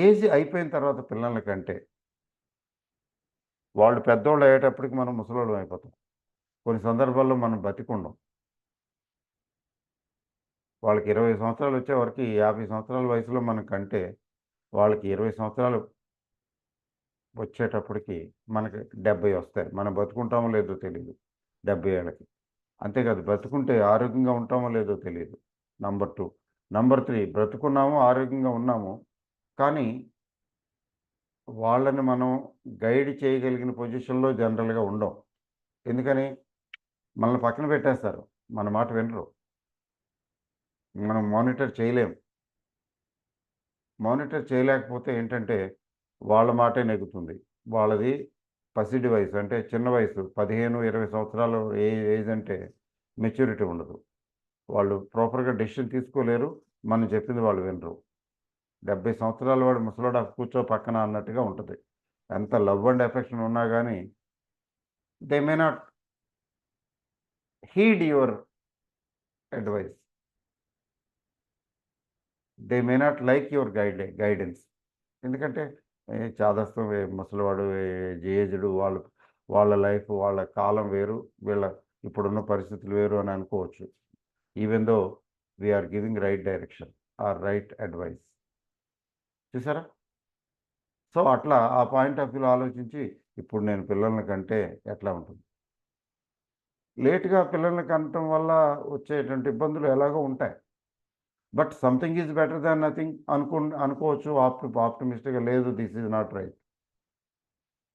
A: ఏజ్ అయిపోయిన తర్వాత పిల్లల కంటే, వాళ్ళు పెద్దోళ్ళు అయ్యేటప్పటికి మనం ముసలోళ్ళం అయిపోతాం. కొన్ని సందర్భాల్లో మనం బతికుండం. వాళ్ళకి 20 సంవత్సరాలు వచ్చేవరకి 50 సంవత్సరాల వయసులో మనం కంటే, వాళ్ళకి 20 సంవత్సరాలు వచ్చేటప్పటికి మనకి 70 వస్తాయి. మనం బతుకుంటామో లేదో తెలీదు. 70 ఏళ్ళకి. అంతేకాదు బ్రతుకుంటే ఆరోగ్యంగా ఉంటామో లేదో తెలీదు. నంబర్ 2. నంబర్ 3 బ్రతుకున్నాము, ఆరోగ్యంగా ఉన్నాము. కానీ వాళ్ళని మనం గైడ్ చేయగలిగిన పొజిషన్‌లో జనరల్‌గా ఉండం. ఎందుకని? మనల్ని పక్కన పెట్టేస్తారు. మన మాట వినరు. మనం మానిటర్ చేయలేం. మానిటర్ చేయలేకపోతే ఏంటంటే, వాళ్ళ మాటే నెగ్గుతుంది. వాళ్ళది పసిడి వయసు. అంటే చిన్న వయసు. 15, 20 సంవత్సరాలు ఏజ్ అంటే మెచ్యూరిటీ ఉండదు. వాళ్ళు ప్రాపర్గా డెసిషన్ తీసుకోలేరు, మనం చెప్పింది వాళ్ళు వినరు. 70 సంవత్సరాల వాడు ముసలోడు కూర్చో పక్కన అన్నట్టుగా ఉంటుంది. ఎంత లవ్ అండ్ ఎఫెక్షన్ ఉన్నా కానీ they may not heed your advice, they may not like your guidance. ఎందుకంటే చాదస్తం, ముసలివాడు, ఏజ్డ్, వాళ్ళ లైఫ్, వాళ్ళ కాలం వేరు, వీళ్ళ ఇప్పుడున్న పరిస్థితులు వేరు అని అనుకోవచ్చు. Even though we're giving right direction or right advice. చూసారా? సో అట్లా ఆ పాయింట్ ఆఫ్ వ్యూలో ఆలోచించి ఇప్పుడు నేను పిల్లల్ని కంటే ఎట్లా ఉంటుంది. లేట్గా పిల్లల్ని కనటం వల్ల వచ్చేటువంటి ఇబ్బందులు ఎలాగో ఉంటాయి. But something is better than nothing అనుకోవచ్చు. ఆప్టిమిస్టిక్గా లేదు, దిస్ ఈజ్ నాట్ రైట్.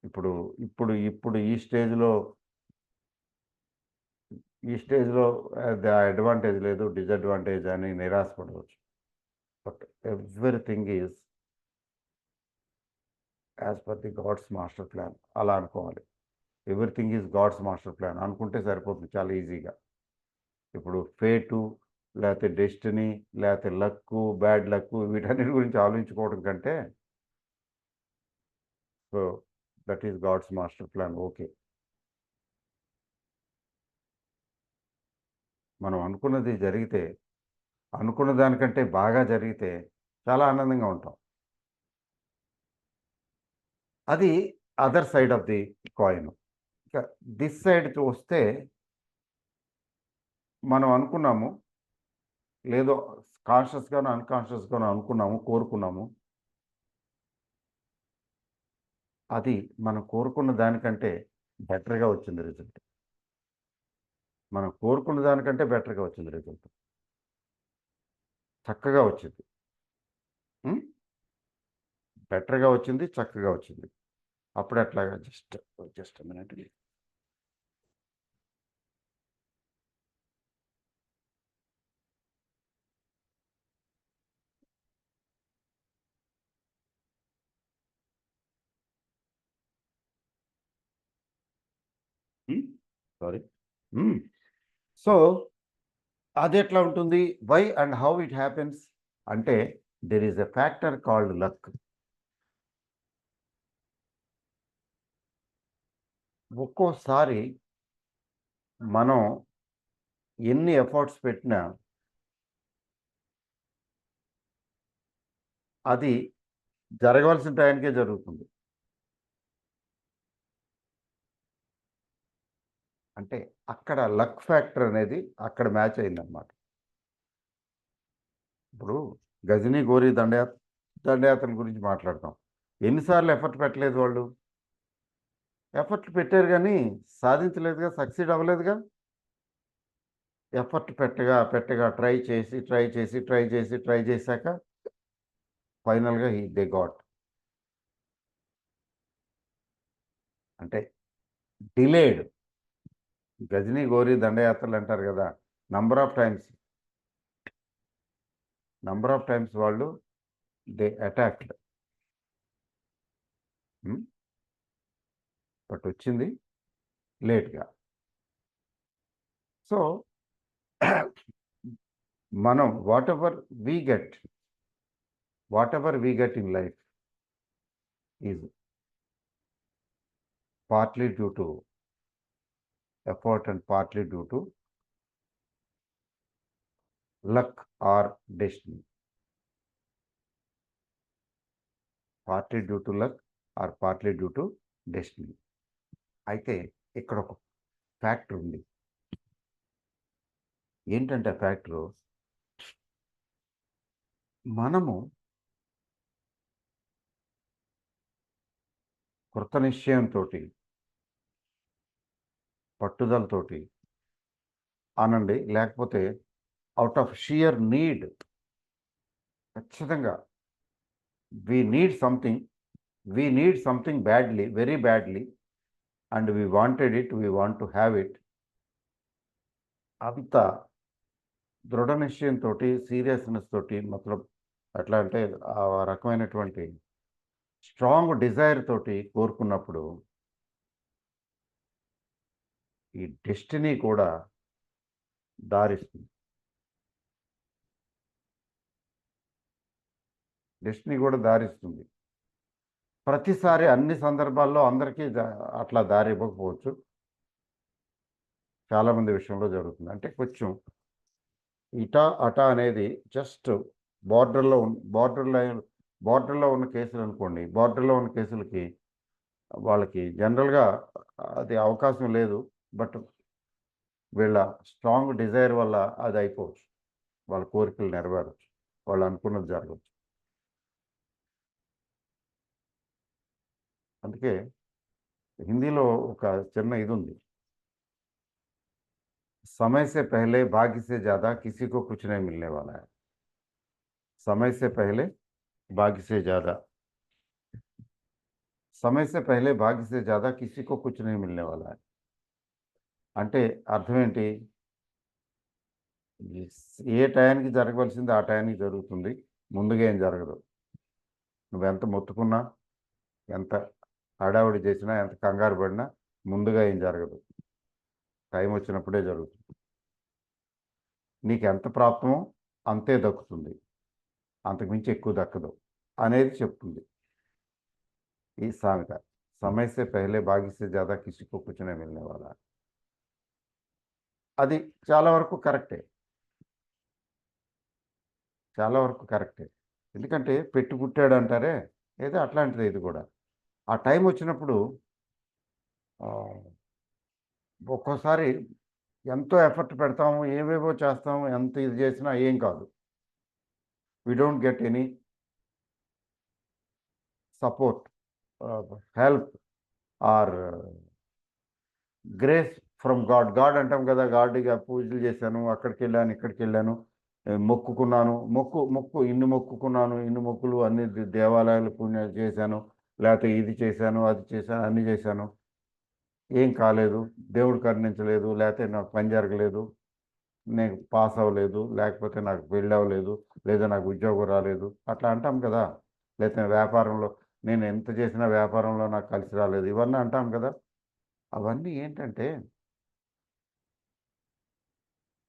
A: ఇప్పుడు ఇప్పుడు ఇప్పుడు ఈ స్టేజ్లో అడ్వాంటేజ్ లేదు, డిసడ్వాంటేజ్ అని నిరాశపడవచ్చు. But everything is as per the God's master plan అలా అనుకోవాలి. Everything is God's master plan అనుకుంటే సరిపోతుంది చాలా ఈజీగా. ఇప్పుడు ఫేటు, లేకపోతే డెస్టినీ, లేకపోతే లక్కు, బ్యాడ్ లక్కు, వీటన్నిటి గురించి ఆలోచించుకోవడం కంటే so that is God's master plan. Okay, మనం అనుకున్నది జరిగితే, అనుకున్న దానికంటే బాగా జరిగితే చాలా ఆనందంగా ఉంటాం. అది other side of the coin. ఇక దిస్ సైడ్ వస్తే మనం అనుకున్నాము, లేదో కాన్షియస్గానో అన్కాన్షియస్గానో అనుకున్నాము, కోరుకున్నాము. అది మనం కోరుకున్న దానికంటే బెటర్గా వచ్చింది రిజల్ట్. మనం కోరుకున్న దానికంటే బెటర్గా వచ్చింది రిజల్ట్. చక్కగా వచ్చింది. బెటర్గా వచ్చింది, చక్కగా వచ్చింది. అప్పుడు ఎట్లాగా జస్ట్ మినిట్. సారీ. సో అది ఎట్లా ఉంటుంది? Why and how it happens అంటే there is a factor called luck. ఒక్కోసారి మనం ఎన్ని ఎఫర్ట్స్ పెట్టినా అది జరగవలసిన టైంకే జరుగుతుంది. అంటే అక్కడ లక్ ఫ్యాక్టర్ అనేది అక్కడ మ్యాచ్ అయిందనమాట. ఇప్పుడు గజనీ గోరీ దండయాత్ర గురించి మాట్లాడతాం. ఎన్నిసార్లు ఎఫర్ట్ పెట్టలేదు వాళ్ళు? ఎఫర్ట్ పెట్టారు కానీ సాధించలేదుగా, సక్సీడ్ అవ్వలేదుగా. ఎఫర్ట్ పెట్టగా ట్రై చేశాక ఫైనల్గా దే గాట్. అంటే డిలేడ్. గజనీ గోరీ దండయాత్రలు అంటారు కదా, నంబర్ ఆఫ్ టైమ్స్ వాళ్ళు దే అటాక్డ్. బట్ వచ్చింది లేట్గా. సో మనం what ever we get in life is partly due to effort and partly due to luck or destiny. Partly due to luck or partly due to destiny. అయితే ఇక్కడ ఒక factor ఉంది. ఏంటంటే ఆ factor, మనము కృత నిశ్చయంతో, పట్టుదలతోటి అనండి, లేకపోతే అవుట్ ఆఫ్ షియర్ నీడ్, ఖచ్చితంగా we need something badly, very badly, and we wanted it, we want to have it. అంత దృఢ నిశ్చయంతో, సీరియస్నెస్ తోటి, మతలబ్ ఎట్లా అంటే ఆ రకమైనటువంటి స్ట్రాంగ్ డిజైర్ తోటి కోరుకున్నప్పుడు ఈ డెస్టినీ కూడా దారిస్తుంది. డెస్టినీ కూడా దారిస్తుంది. ప్రతిసారి అన్ని సందర్భాల్లో అందరికీ అట్లా దారి ఇవ్వకపోవచ్చు. చాలామంది విషయంలో జరుగుతుంది. అంటే కొంచెం ఇటా అటా అనేది జస్ట్ బార్డర్లో బార్డర్లో ఉన్న కేసులు అనుకోండి. బార్డర్లో ఉన్న కేసులకి వాళ్ళకి జనరల్గా అది అవకాశం లేదు. బట్ వీళ్ళ స్ట్రాంగ్ డిజైర్ వల్ల అది అయిపోవచ్చు. వాళ్ళ కోరికలు నెరవేరవచ్చు. వాళ్ళు అనుకున్నది జరగవచ్చు. అందుకే హిందీలో ఒక చిన్న ఇది ఉంది. समय से पहले भाग्य से ज़्यादा किसी को कुछ नहीं मिलने वाला है. समय से पहले भाग्य से ज़्यादा समय से पहले भाग्य से ज़्यादा किसी को कुछ नहीं मिलने वाला है. అంటే అర్థం ఏంటి? ఏ టయానికి జరగవలసింది ఆ టయానికి జరుగుతుంది. ముందుగా ఏం జరగదు. నువ్వెంత మొత్తుకున్నా, ఎంత హడావుడి చేసినా, ఎంత కంగారు పడినా ముందుగా ఏం జరగదు. టైం వచ్చినప్పుడే జరుగుతుంది. నీకెంత ప్రాప్తమో అంతే దక్కుతుంది. అంతకుమించి ఎక్కువ దక్కదు అనేది చెప్తుంది ఈ సామెత. समय से पहले भाग्य से ज़्यादा किसी को कुछ नहीं मिलने वाला. అది చాలా వరకు కరెక్టే. చాలా వరకు కరెక్టే. ఎందుకంటే పెట్టి పుట్టాడంటారే, ఏదో అట్లాంటిదే ఇది కూడా. ఆ టైం వచ్చినప్పుడు ఒక్కోసారి ఎంతో ఎఫర్ట్ పెడతాము, ఏవేవో చేస్తాము, ఎంత ఇది చేసినా ఏం కాదు. We don't get any support, help or grace from God. God అంటాం కదా, గాడ్‌గా పూజలు చేశాను, అక్కడికెళ్ళాను, ఇక్కడికెళ్ళాను, మొక్కుకున్నాను. మొక్కు ఇన్ని మొక్కుకున్నాను, ఇన్ని మొక్కులు అన్ని దేవాలయాలు పుణ్యాలు చేశాను, లేకపోతే ఇది చేశాను, అది చేశాను, అన్నీ చేశాను. ఏం కాలేదు. దేవుడు కరుణించలేదు, లేకపోతే నాకు పని జరగలేదు, నేను పాస్ అవ్వలేదు, లేకపోతే నాకు పెళ్ళి అవ్వలేదు, లేదా నాకు ఉద్యోగం రాలేదు. అట్లా అంటాం కదా! లేతే వ్యాపారంలో నేను ఎంత చేసినా వ్యాపారంలో నాకు కలిసి రాలేదు. ఇవన్నీ అంటాం కదా! అవన్నీ ఏంటంటే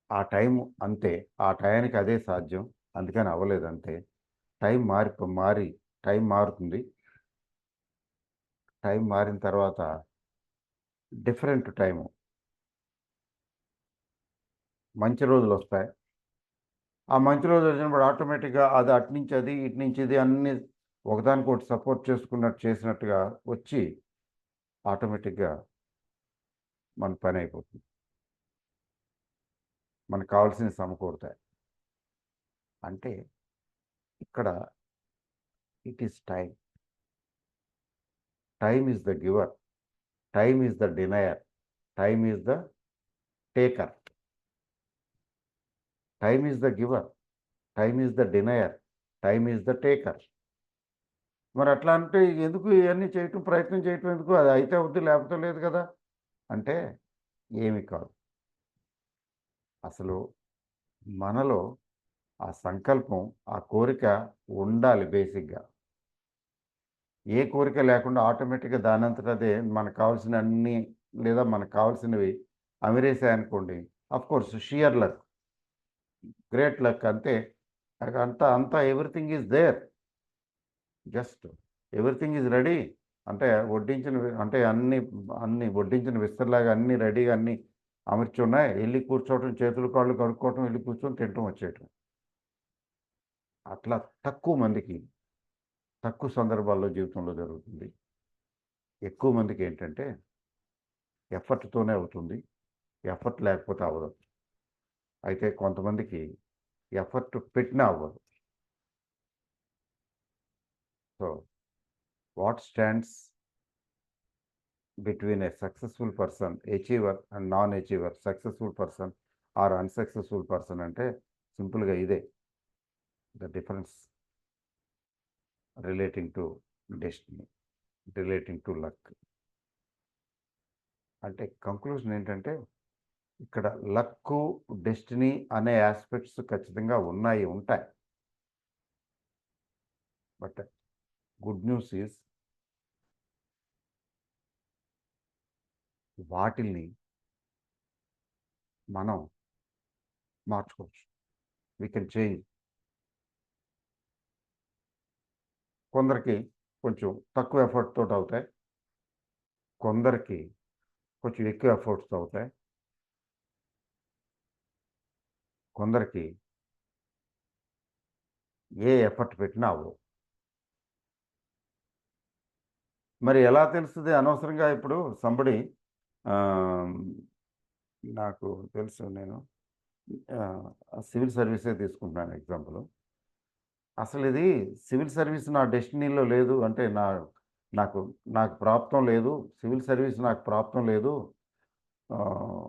A: ఆ టైం అంతే. ఆ టయానికి అదే సాధ్యం. అందుకని అవ్వలేదు అంతే. టైం మారి టైం మారుతుంది. టైం మారిన తర్వాత డిఫరెంట్ టైము. మంచి రోజులొస్తాయి. ఆ మంచి రోజులు వచ్చినప్పుడు ఆటోమేటిక్‌గా అది అటునుంచి అది, ఇటు నుంచి ఇది అన్నీ ఒకదానికొకటి సపోర్ట్ చేసుకున్నట్టు చేసినట్టుగా వచ్చి ఆటోమేటిక్‌గా మన పనయిపోతుంది. మనకు కావాల్సినవి సమకూరుతాయి. అంటే ఇక్కడ it is time. Time is the giver. Time is the denier. Time is the taker. Time is the giver. Time is the denier. Time is the taker. మరి అట్లా అంటే ఎందుకు ఇయన్నీ చేయటం, ప్రయత్నం చేయటం ఎందుకు? అది అయితే అవుద్ది, లేకపోతే లేదు కదా! అంటే ఏమి కాదు. అసలు మనలో ఆ సంకల్పం, ఆ కోరిక ఉండాలి బేసిక్‌గా. ఏ కోరిక లేకుండా ఆటోమేటిక్‌గా దానంతట అదే మనకు కావాల్సినన్ని లేదా మనకు కావాల్సినవి అమిరేసాయనుకోండి, of course sheer luck, great luck అంతే. అంతా everything is there. Just everything is ready. అంటే అంటే అన్నీ వడ్డించిన విస్తరలాగా అన్నీ రెడీగా అన్నీ అమర్చున్నాయి. ఎళ్లి కూర్చోవటం, చేతులు కాళ్ళు కడుక్కోవటం, ఎళ్లి కూర్చొని తినటం, వచ్చేయటం. అట్లా తక్కువ మందికి, తక్కువ సందర్భాల్లో జీవితంలో జరుగుతుంది. ఎక్కువ మందికేంటంటే ఎఫర్ట్‌తోనే అవుతుంది. ఎఫర్ట్ లేకపోతే అవ్వదు. అయితే కొంతమందికి ఎఫర్ట్ పెట్టినా అవ్వదు. So, what stands between a successful person, achiever and non achiever, successful person are unsuccessful person అంటే సింపుల్‌గా ఇదే. The difference relating to destiny, relating to luck. అంటే కంక్లూజన్ ఏంటంటే ఇక్కడ లక్కు, డెస్టినీ అనే యాస్పెక్ట్స్ ఖచ్చితంగా ఉంటాయి. బట్ గుడ్ న్యూస్ ఈజ్ వాటిల్ని మనం మార్చుకోవచ్చు. We can change. కొందరికి కొంచెం తక్కువ ఎఫర్ట్ తోటి అవుతాయి. కొందరికి కొంచెం ఎక్కువ ఎఫర్ట్స్‌తో అవుతాయి. కొందరికి ఏ ఎఫర్ట్ పెట్టినా అవ్వవు. మరి ఎలా తెలుస్తది అనవసరంగా ఇప్పుడు సంబడి ఆహ్, నాకు తెలుసు నేను ఆహ్, సివిల్ సర్వీసే తీసుకుంటున్నాను ఎగ్జాంపుల్. అసలిది సివిల్ సర్వీస్ నా డెస్టినీలో లేదు. అంటే నాకు నాకు ప్రాప్తం లేదు. సివిల్ సర్వీస్ నాకు ప్రాప్తం లేదు. ఆహ్,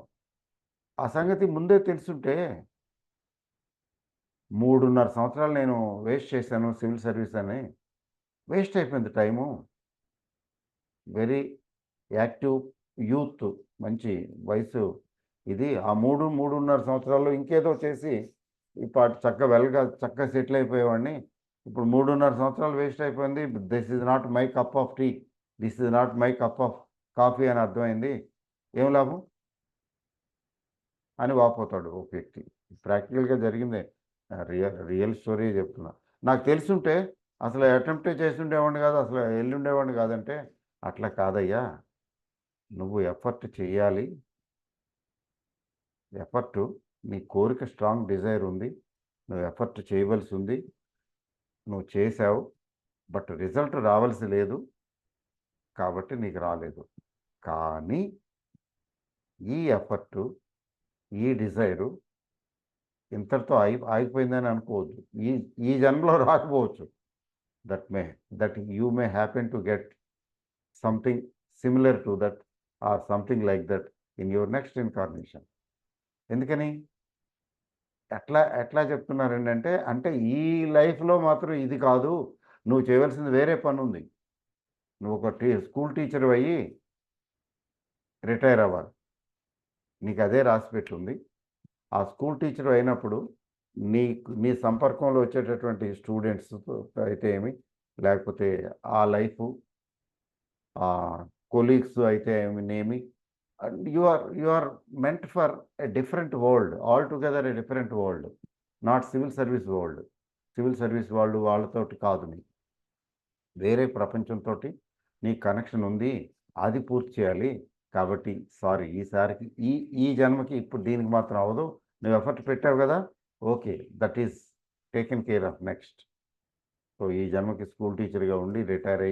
A: ఆ సంగతి ముందే తెలిసుంటే 3.5 సంవత్సరాలు నేను వేస్ట్ చేశాను సివిల్ సర్వీస్ అని. వేస్ట్ అయిపోయింది టైము. వెరీ యాక్టివ్ యూత్ మంచి వయసు ఇది. ఆ 3.5 సంవత్సరాల్లో ఇంకేదో చేసి ఈ పాటి చక్కగా సెటిల్ అయిపోయేవాడిని. ఇప్పుడు 3.5 సంవత్సరాలు వేస్ట్ అయిపోయింది. This is not my cup of tea. This is not my cup of coffee అని అర్థమైంది. ఏం లాభం? అని వాపోతాడు ఒక వ్యక్తి. ప్రాక్టికల్‌గా జరిగిందే. రియల్ స్టోరీయే చెప్తున్నా. నాకు తెలిసుంటే అసలు అటెంప్టే చేసుండేవాడిని కాదు. అసలు ఎళ్ళుండేవాడిని కాదంటే, అట్లా కాదయ్యా! నువ్వు ఎఫర్ట్ చెయ్యాలి. ఎఫర్టు నీ కోరిక స్ట్రాంగ్ డిజైర్ ఉంది. నువ్వు ఎఫర్ట్ చేయవలసుంది. నువ్వు చేశావు. బట్ రిజల్ట్ రావాల్సి లేదు. కాబట్టి నీకు రాలేదు. కానీ ఈ ఎఫర్టు, ఈ డిజైరు ఇంతటితో ఆగిపోయిందని అనుకోవద్దు. ఈ ఈ జన్మలో రాకపోవచ్చు. That may that you may happen to get something similar to that or something like that in your next incarnation. ఎందుకని? ఎట్లా చెప్తున్నారండి అంటే ఈ లైఫ్‌లో మాత్రం ఇది కాదు. నువ్వు చేయవలసింది వేరే పనుంది. నువ్వు ఒక స్కూల్ టీచర్‌వయ్యి రిటైర్ అవ్వాలి. నీకదే రాసిపెట్టుంది. ఆ స్కూల్ టీచర్ అయినప్పుడు నీ సంపర్కంలో వచ్చేటటువంటి స్టూడెంట్స్‌తో అయితే ఏమి, లేకపోతే ఆ లైఫు, కొలీగ్స్ అయితే ఏమినేమి, and you are meant for a different world. Altogether a different world. Not civil service world. Civil service వాళ్ళతోటి కాదు నీకు. వేరే ప్రపంచంతోటి నీకు కనెక్షన్ ఉంది. అది పూర్తి చేయాలి. కాబట్టి సారీ ఈసారికి ఈ ఈ జన్మకి ఇప్పుడు దీనికి మాత్రం అవ్వదు. నువ్వు ఎఫర్ట్ పెట్టావు గదా! Okay. That is taken care of next. So, ఈ జన్మకి స్కూల్ టీచర్‌గా ఉండి రిటైర్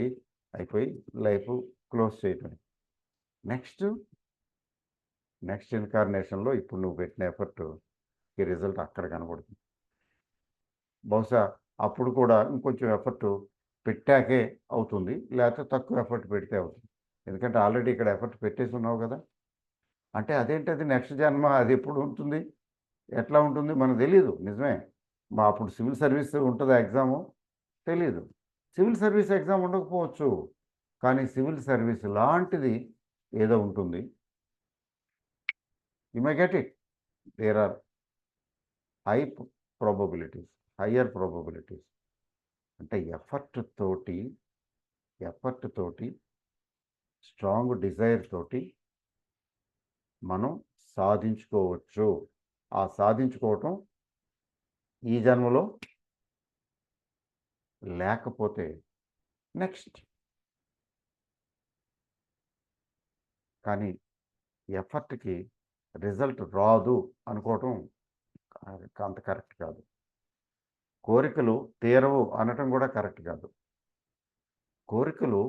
A: అయిపోయి లైఫు క్లోజ్ చేయటమే. నెక్స్ట్, నెక్స్ట్ ఇన్‌కార్నేషన్‌లో ఇప్పుడు నువ్వు పెట్టిన ఎఫర్ట్‌కి రిజల్ట్ అక్కడ కనబడుతుంది. బహుశా అప్పుడు కూడా ఇంకొంచెం ఎఫర్ట్ పెట్టాకే అవుతుంది. లేకపోతే తక్కువ ఎఫర్ట్ పెడితే అవుతుంది. ఎందుకంటే ఆల్రెడీ ఇక్కడ ఎఫర్ట్ పెట్టేసి ఉన్నావు గదా! అంటే అదేంటది నెక్స్ట్ జన్మ అదెప్పుడు ఉంటుంది? ఎట్లా ఉంటుంది? మనకు తెలీదు. నిజమే. అప్పుడు సివిల్ సర్వీస్ ఉంటదా ఎగ్జాము? తెలీదు. సివిల్ సర్వీస్ ఎగ్జామ్ ఉండకపోవచ్చు. కానీ సివిల్ సర్వీస్ లాంటిది ఏదో ఉంటుంది. You may get it. There are high probabilities. Higher probabilities. అంటే ఎఫర్ట్ తోటి స్ట్రాంగ్ డిజైర్ తోటి మనం సాధించుకోవచ్చు. ఆ సాధించుకోవటం ఈ జన్మలో లేకపోతే నెక్స్ట్. కానీ ఎఫర్ట్‌కి రిజల్ట్ రాదు అనుకోవటం అంత కరెక్ట్ కాదు. కోరికలు తీరవు అనటం కూడా కరెక్ట్ కాదు. కోరికలు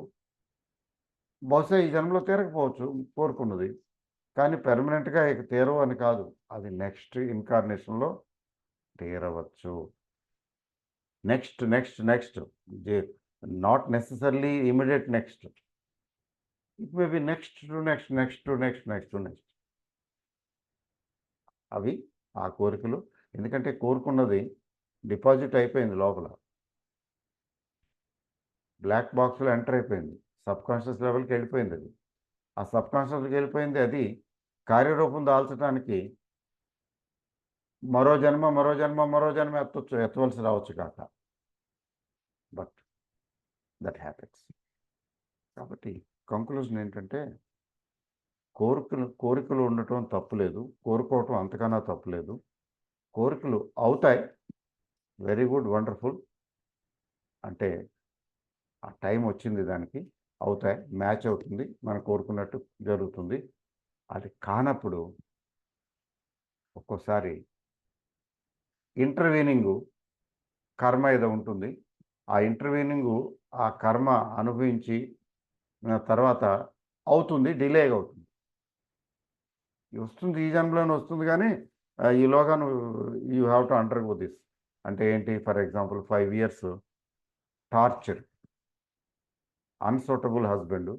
A: బహుశా ఈ జన్మలో తీరకపోవచ్చు కోరుకున్నది. కానీ పెర్మనెంట్‌గా ఇక తీరవు అని కాదు. అది నెక్స్ట్ ఇన్‌కార్నేషన్‌లో తీరవచ్చు. నెక్స్ట్. జే not necessarily immediate next. It may be next. అవి ఆ కోరికలు. ఎందుకంటే కోరుకున్నది డిపాజిట్ అయిపోయింది లోపల. బ్లాక్ బాక్స్‌లో ఎంటర్ అయిపోయింది. సబ్‌కాన్షియస్ లెవెల్‌కెళ్ళిపోయిందది. ఆ సబ్‌కాన్షియస్‌లోకెళ్ళిపోయింది అది కార్యరూపం దాల్చటానికి మరో జన్మ ఎత్తవలసి రావచ్చు కాక. But that happens. కాబట్టి కంక్లూజన్ ఏంటంటే కోరికలు ఉండటం తప్పులేదు. కోరుకోవటం అంతకన్నా తప్పులేదు. కోరికలు అవుతాయి. Very good. వండర్‌ఫుల్. అంటే ఆ టైం వచ్చింది, దానికి అవుతాయి, మ్యాచ్ అవుతుంది, మనం కోరుకున్నట్టు జరుగుతుంది. అది కానప్పుడు ఒక్కోసారి ఇంటర్వీనింగు కర్మ ఏదో ఉంటుంది. ఆ ఇంటర్వీనింగు ఆ కర్మ అనుభవించి తర్వాత అవుతుంది, డిలేగా అవుతుంది. వస్తుంది, ఈ జన్మలోనే వస్తుంది, కానీ ఈలోగా నువ్వు you have to undergo this. అంటే ఏంటి? For example 5 years torture, unsuitable husband,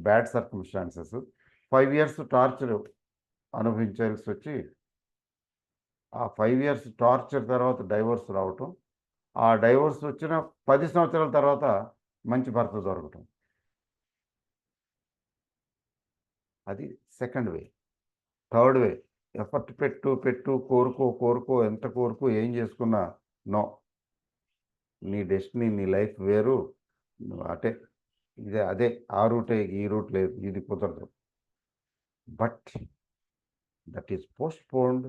A: bad circumstances, 5 years torture అనుభవించాల్సి వచ్చి, ఆ 5 ఇయర్స్ టార్చర్ తర్వాత డైవోర్స్ రావటం, ఆ డైవోర్స్ వచ్చిన 10 సంవత్సరాల తర్వాత మంచి భర్త దొరకటం. అది సెకండ్ వే. థర్డ్ వే, ఎఫర్ట్ పెట్టు, కోరుకో, ఎంత కోరుకో, ఏం చేసుకున్నా నో. నీ డెస్టినీ, నీ లైఫ్ వేరు, నువ్వు అటే, అదే ఆ రూటే, ఈ రూట్ లేదు, ఇది కుదరదు. But that is postponed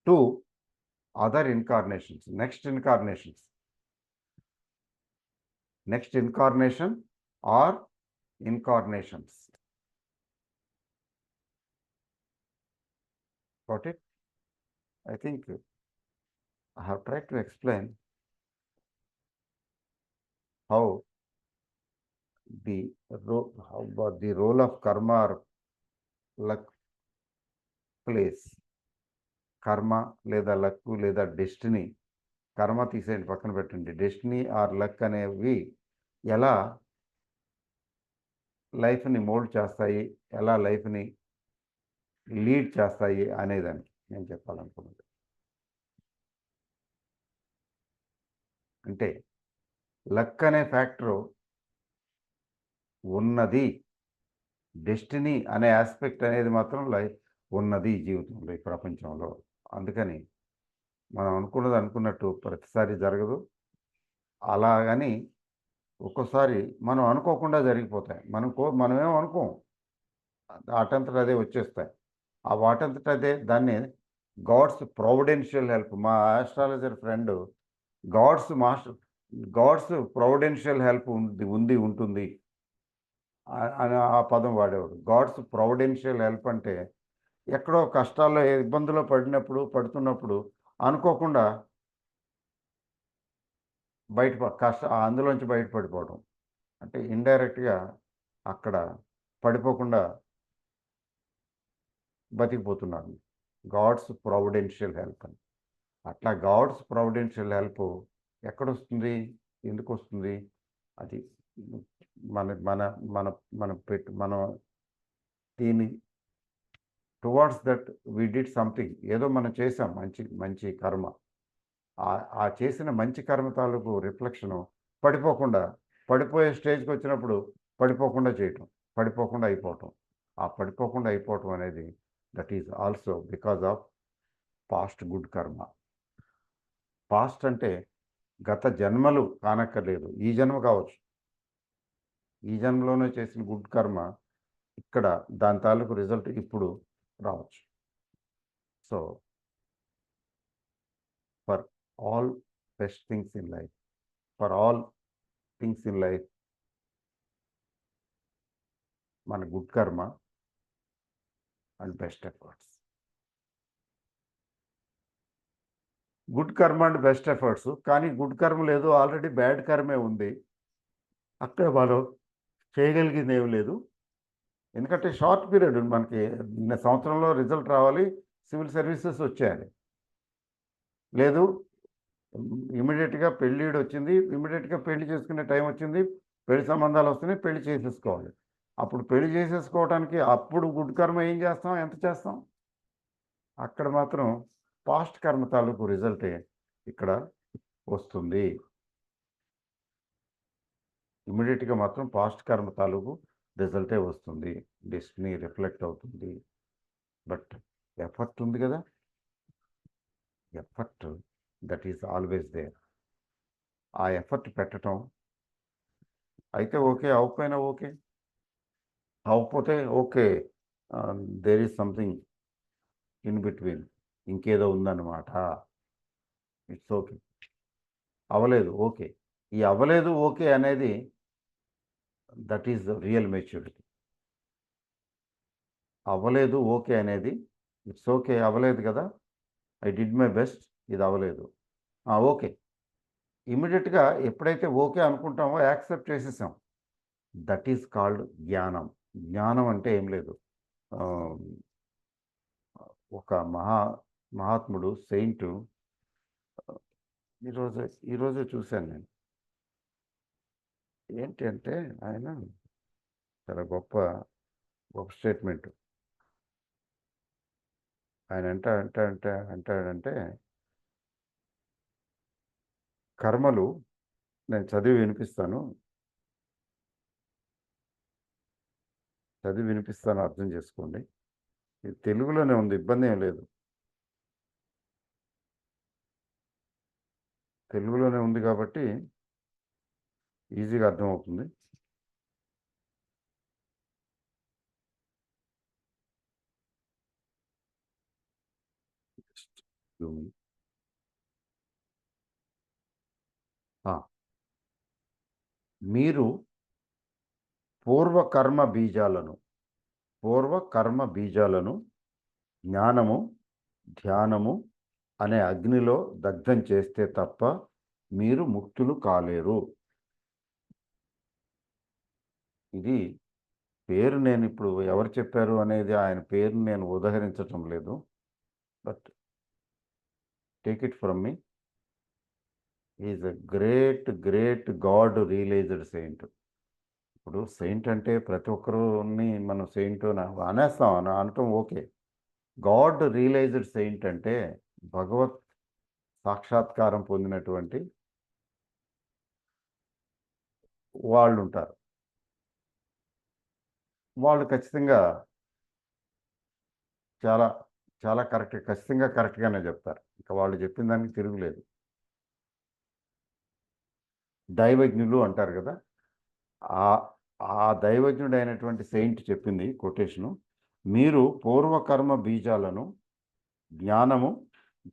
A: to other incarnations, next incarnation or incarnations. Got it? I think I have tried to explain how the role of karma or luck plays. కర్మ లేదా లక్ లేదా డెస్టినీ, కర్మ తీసేయండి, పక్కన పెట్టండి, డెస్టినీ ఆర్ లక్ అనేవి ఎలా లైఫ్ని మోల్డ్ చేస్తాయి, ఎలా లైఫ్ని లీడ్ చేస్తాయి అనేదానికి నేను చెప్పాలనుకున్నది. అంటే లక్ అనే ఫ్యాక్టరు ఉన్నది, డెస్టినీ అనే ఆస్పెక్ట్ అనేది మాత్రం ఉన్నది ఈ జీవితంలో, ఈ ప్రపంచంలో. అందుకని మనం అనుకున్నది అనుకున్నట్టు ప్రతిసారి జరగదు. అలాగని ఒక్కోసారి మనం అనుకోకుండా జరిగిపోతాయి. మనమేమో అనుకోం, వాటంతట అదే వచ్చేస్తాయి. ఆ వాటంతట అదే, దాన్ని గాడ్స్ ప్రొవిడెన్షియల్ హెల్ప్. మా astrologer friend God's providential help ఉంటుంది అని ఆ పదం వాడేవాడు. గాడ్స్ ప్రొవిడెన్షియల్ హెల్ప్ అంటే ఎక్కడో కష్టాల్లో, ఇబ్బందుల్లో పడుతున్నప్పుడు అనుకోకుండా అందులోంచి బయటపడిపోవడం. అంటే ఇండైరెక్ట్గా అక్కడ పడిపోకుండా బతికిపోతున్నాడు. గాడ్స్ ప్రొవిడెన్షియల్ హెల్ప్ అని. అట్లా గాడ్స్ ప్రొవిడెన్షియల్ హెల్ప్ ఎక్కడొస్తుంది, ఎందుకు వస్తుంది? అది మన మన మన మనం దీన్ని towards that we did something, ఏదో మనం చేసాం మంచి కర్మ. ఆ చేసిన మంచి కర్మ తాలూకు రిఫ్లెక్షను పడిపోయే స్టేజ్కి వచ్చినప్పుడు పడిపోకుండా చేయటం, పడిపోకుండా అయిపోవటం. ఆ పడిపోకుండా అయిపోవటం అనేది that is also because of past good కర్మ. పాస్ట్ అంటే గత జన్మలు కానక్కర్లేదు, ఈ జన్మ కావచ్చు. ఈ జన్మలోనే చేసిన గుడ్ కర్మ ఇక్కడ దాని తాలూకు రిజల్ట్ ఇప్పుడు రావచ్చు. So for all best things in life, for all things in life, మన గుడ్ కర్మ అండ్ బెస్ట్ ఎఫర్ట్స్. గుడ్ కర్మ అండ్ బెస్ట్ ఎఫర్ట్స్, కానీ గుడ్ కర్మ లేదు, ఆల్రెడీ బ్యాడ్ కర్మే ఉంది. అక్కడ మనం చేయగలిగింది ఏమి లేదు. ఎందుకంటే షార్ట్ పీరియడ్, మనకి సంవత్సరంలో రిజల్ట్ రావాలి, సివిల్ సర్వీసెస్ వచ్చేయాలి. లేదు, ఇమీడియట్గా పెళ్ళిడు వచ్చింది, ఇమీడియట్గా పెళ్లి చేసుకునే టైం వచ్చింది, పెళ్లి సంబంధాలు వస్తున్నాయి, పెళ్లి చేసేసుకోవాలి. అప్పుడు పెళ్లి చేసేసుకోవడానికి అప్పుడు గుడ్ కర్మ ఏం చేస్తాం, ఎంత చేస్తాం? అక్కడ మాత్రం పాస్ట్ కర్మ తాలూకు రిజల్టే ఇక్కడ వస్తుంది. ఇమీడియట్గా మాత్రం పాస్ట్ కర్మ తాలూకు రిజల్టే వస్తుంది, డెస్టినీ రిఫ్లెక్ట్ అవుతుంది. బట్ ఎఫర్ట్ ఉంది కదా, effort that is always there. ఆ ఎఫర్ట్ పెట్టడం అయితే ఓకే, అవ్వకపోయినా ఓకే, అవ్వకపోతే okay, there is something in between, ఇంకేదో ఉందన్నమాట, ఇట్స్ ఓకే. అవ్వలేదు ఓకే. ఈ అవ్వలేదు ఓకే అనేది that is the real maturity. అవ్వలేదు ఓకే అనేది ఇట్స్ ఓకే. అవ్వలేదు కదా! I did my best. ఇది అవ్వలేదు. ఓకే. ఇమ్మీడియేట్‌గా ఎప్పుడైతే ఓకే అనుకుంటామో యాక్సెప్ట్ చేసేసాం. దట్ ఈస్ కాల్డ్ జ్ఞానం. జ్ఞానం అంటే ఏం లేదు. ఆహ్, ఒక మహాత్ముడు సెయింటు ఈరోజే ఈరోజే చూశాను నేను. ఏంటి అంటే ఆయన చాలా గొప్ప స్టేట్మెంట్. ఆయన అంటాడంటే కర్మలు నేను చదివి వినిపిస్తాను అర్థం చేసుకోండి. ఇది తెలుగులోనే ఉంది. ఇబ్బంది ఏం లేదు. తెలుగులోనే ఉంది కాబట్టి ఈజీగా అర్థమవుతుంది. ఆ! మీరు పూర్వ కర్మ బీజాలను జ్ఞానము, ధ్యానము అనే అగ్నిలో దగ్ధం చేస్తే తప్ప మీరు ముక్తులు కాలేరు. ఇది పేరు నేనిప్పుడు ఎవరు చెప్పారు అనేది ఆయన పేరుని నేను ఉదహరించటం లేదు. But take it from me. He is a great God realized saint. ఇప్పుడు సెయింట్ అంటే ప్రతి ఒక్కరుని మనం సెయింట్ అనేస్తాం అనటం ఓకే. గాడ్ రియలైజ్డ్ సెయింట్ అంటే భగవత్ సాక్షాత్కారం పొందినటువంటి వాళ్ళుంటారు. వాళ్ళు ఖచ్చితంగా చాలా, చాలా ఖచ్చితంగా కరెక్ట్‌గానే చెప్తారు. ఇక వాళ్ళు చెప్పిన దానికి తిరుగులేదు. దైవజ్ఞులు అంటారు కదా! ఆహ్, ఆ దైవజ్ఞుడైనటువంటి సెయింట్ చెప్పింది కొటేషను. మీరు పూర్వకర్మ బీజాలను జ్ఞానము,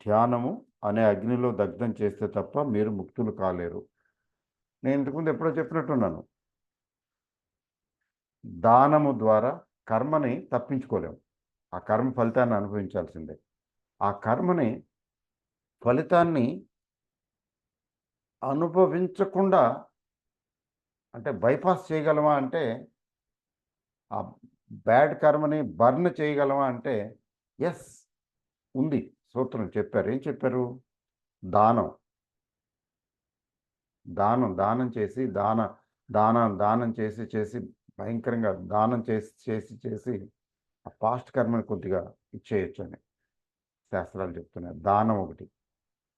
A: ధ్యానము అనే అగ్నిలో దగ్ధం చేస్తే తప్ప మీరు ముక్తులు కాలేరు. నేను ఇంతకుముందు ఎప్పుడో చెప్పినట్టున్నాను. దానము ద్వారా కర్మని తప్పించుకోలేము. ఆ కర్మ ఫలితాన్ని అనుభవించాల్సిందే. ఆ ఫలితాన్ని అనుభవించకుండా అంటే బైపాస్ చేయగలమా అంటే, ఆ బ్యాడ్ కర్మని బర్న్ చేయగలమా అంటే, యెస్ ఉంది. సూత్రం చెప్పారు. ఏం చెప్పారు? దానం. దానం చేసి దానం చేసి భయంకరంగా దానం చేసి ఆ పాస్ట్ కర్మని కొద్దిగా ఇచ్చేయొచ్చని శాస్త్రాలు చెప్తున్నాయి. దానం ఒకటి.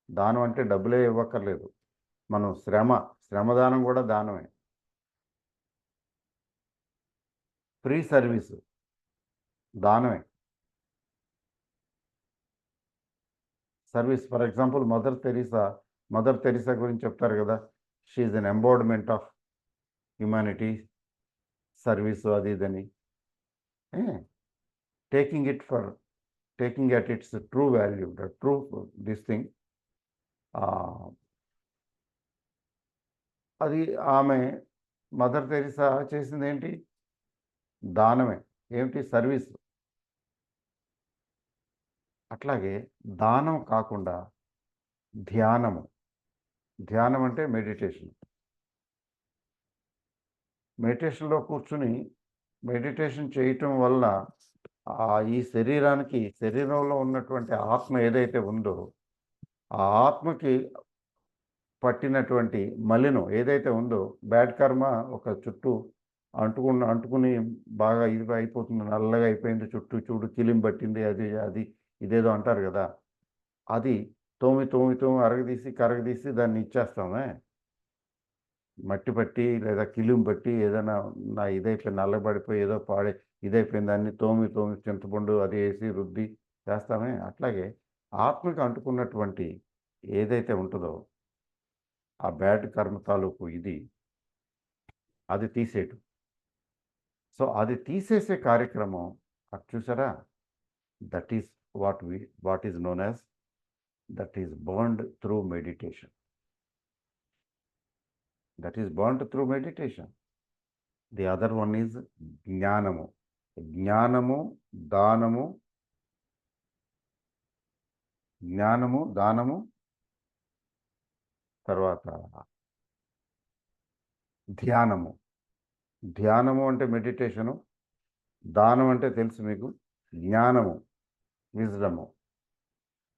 A: దానం అంటే డబ్బులే ఇవ్వక్కర్లేదు. మనం శ్రమదానం కూడా దానమే. ఫ్రీ సర్వీసు దానమే. Service for example mother Teresa గురించి చెప్తారు కదా! She is an embodiment of humanity, service అది ఇదని. ఏ taking it for taking at its true value, the true this thing. అది ఆమె మదర్ తెరీసా చేసిందేంటి? దానమే. ఏమిటి? సర్వీసు. అట్లాగే దానం కాకుండా ధ్యానము. ధ్యానం అంటే మెడిటేషన్. మెడిటేషన్‌లో కూర్చొని మెడిటేషన్ చేయటం వల్ల ఈ శరీరంలో ఉన్నటువంటి ఆత్మ ఏదైతే ఉందో, ఆ ఆత్మకి పట్టినటువంటి మలినం ఏదైతే ఉందో, బ్యాడ్ కర్మ ఒక చుట్టూ అంటుకుని బాగా ఇది అయిపోతుంది. నల్లగా అయిపోయింది చుట్టూ చూడు కిలిం పట్టింది అది ఇదేదో అంటారు గదా! అది తోమి కరగదీసి దాన్ని ఇచ్చేస్తామే. మట్టి పట్టి లేదా కిలుం పట్టి ఏదైనా ఇదైపోయి నల్లబడిపోయి ఏదో ఇదైపోయింది దాన్ని తోమి చింతపండు అది ఏసి రుద్ది చేస్తామే. అట్లాగే ఆత్మకి అంటుకున్నటువంటి ఏదైతే ఉంటదో, ఆ బ్యాడ్ కర్మ తాలూకు అది తీసేయటం. సో, అది తీసేసే కార్యక్రమం అది చూసారా? That is what is known as that is burned through meditation. That is burned through meditation. The other one is జ్ఞానము. జ్ఞానము, దానము, జ్ఞానము, దానము, తర్వాత ధ్యానము. ధ్యానము అంటే మెడిటేషను, దానం అంటే తెలుసు మీకు, జ్ఞానము, విజ్డము.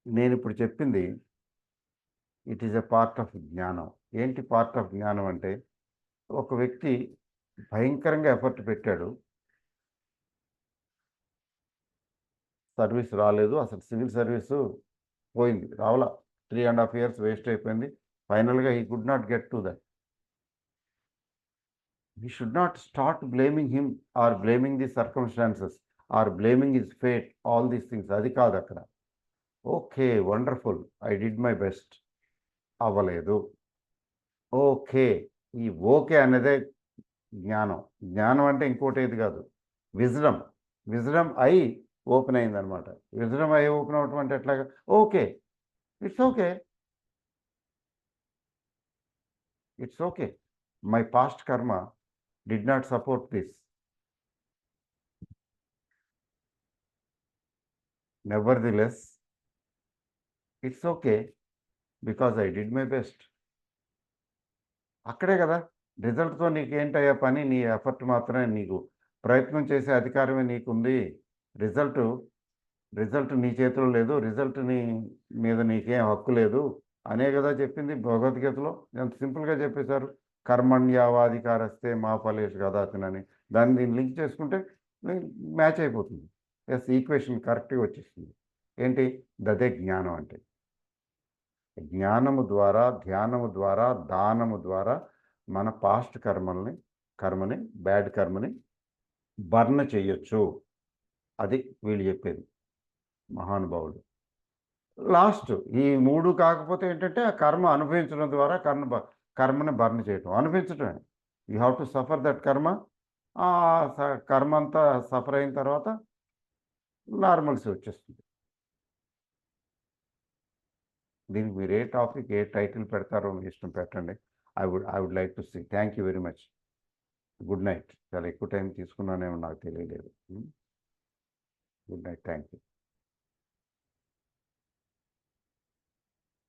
A: నేను ఇప్పుడు చెప్పింది it is a part of జ్ఞానం. ఏంటి పార్ట్ ఆఫ్ జ్ఞానం అంటే, ఒక వ్యక్తి భయంకరంగా ఎఫర్ట్ పెట్టాడు, సర్వీస్ రాలేదు, అసలు సివిల్ సర్వీసు పోయింది, రావాలా, 3.5 years వేస్ట్ అయిపోయింది. ఫైనల్గా he could not get to that. We should not start blaming him or blaming the circumstances or blaming his fate, all these things. అది కాదు అక్కడ. Okay, wonderful, I did my best, అవ్వలేదు. Okay, ఈ okay అనేదే జ్ఞానం. జ్ఞానం అంటే ఇంకోటి ఏది కాదు, విజ్డమ్. విజ్డమ్ ఐ ఓపెన్ అయిందనమాట. విజ్డమ్ ఐ ఓపెన్ అవటం అంటే ఎట్లాగా, okay, it's okay, it's okay, my past కర్మ did not support this. Nevertheless, it's okay because I did my best. అక్కడే కదా రిజల్ట్తో నీకేంటయ్యా పని, నీ ఎఫర్ట్ మాత్రమే, నీకు ప్రయత్నం చేసే అధికారమే నీకుంది. రిజల్ట్ నీ చేతిలో లేదు, రిజల్ట్ మీద నీకేం హక్కు లేదు అనే కదా చెప్పింది భగవద్గీతలో. ఎంత సింపుల్గా చెప్పేశారు, కర్మణ్యావాధికారస్తే మా ఫలేష్ కదాచనని. దీన్ని లింక్ చేసుకుంటే మ్యాచ్ అయిపోతుంది. ఎస్, ఈక్వేషన్ కరెక్ట్గా వచ్చేస్తుంది. ఏంటి అదే జ్ఞానం అంటే. జ్ఞానము ద్వారా, ధ్యానము ద్వారా, దానము ద్వారా మన పాస్ట్ కర్మని, బ్యాడ్ కర్మని బర్న్ చెయ్యొచ్చు. అది వీళ్ళు చెప్పేది మహానుభావుడు. లాస్ట్ ఈ 3 కాకపోతే ఏంటంటే, ఆ కర్మ అనుభవించడం ద్వారా కర్మని బర్న్ చేయటం, అనుభవించటమే. You have to suffer that karma. Karma అంతా సఫర్ అయిన తర్వాత నార్మల్సీ వచ్చేస్తుంది. దీనికి మీరు ఏ టాపిక్, ఏ టైటిల్ పెడతారో మీ ఇష్టం, పెట్టండి. I would like to see. Thank you very much. Good night. చాలా ఎక్కువ టైం తీసుకున్నానేమో నాకు తెలియలేదు. Good night. Thank you.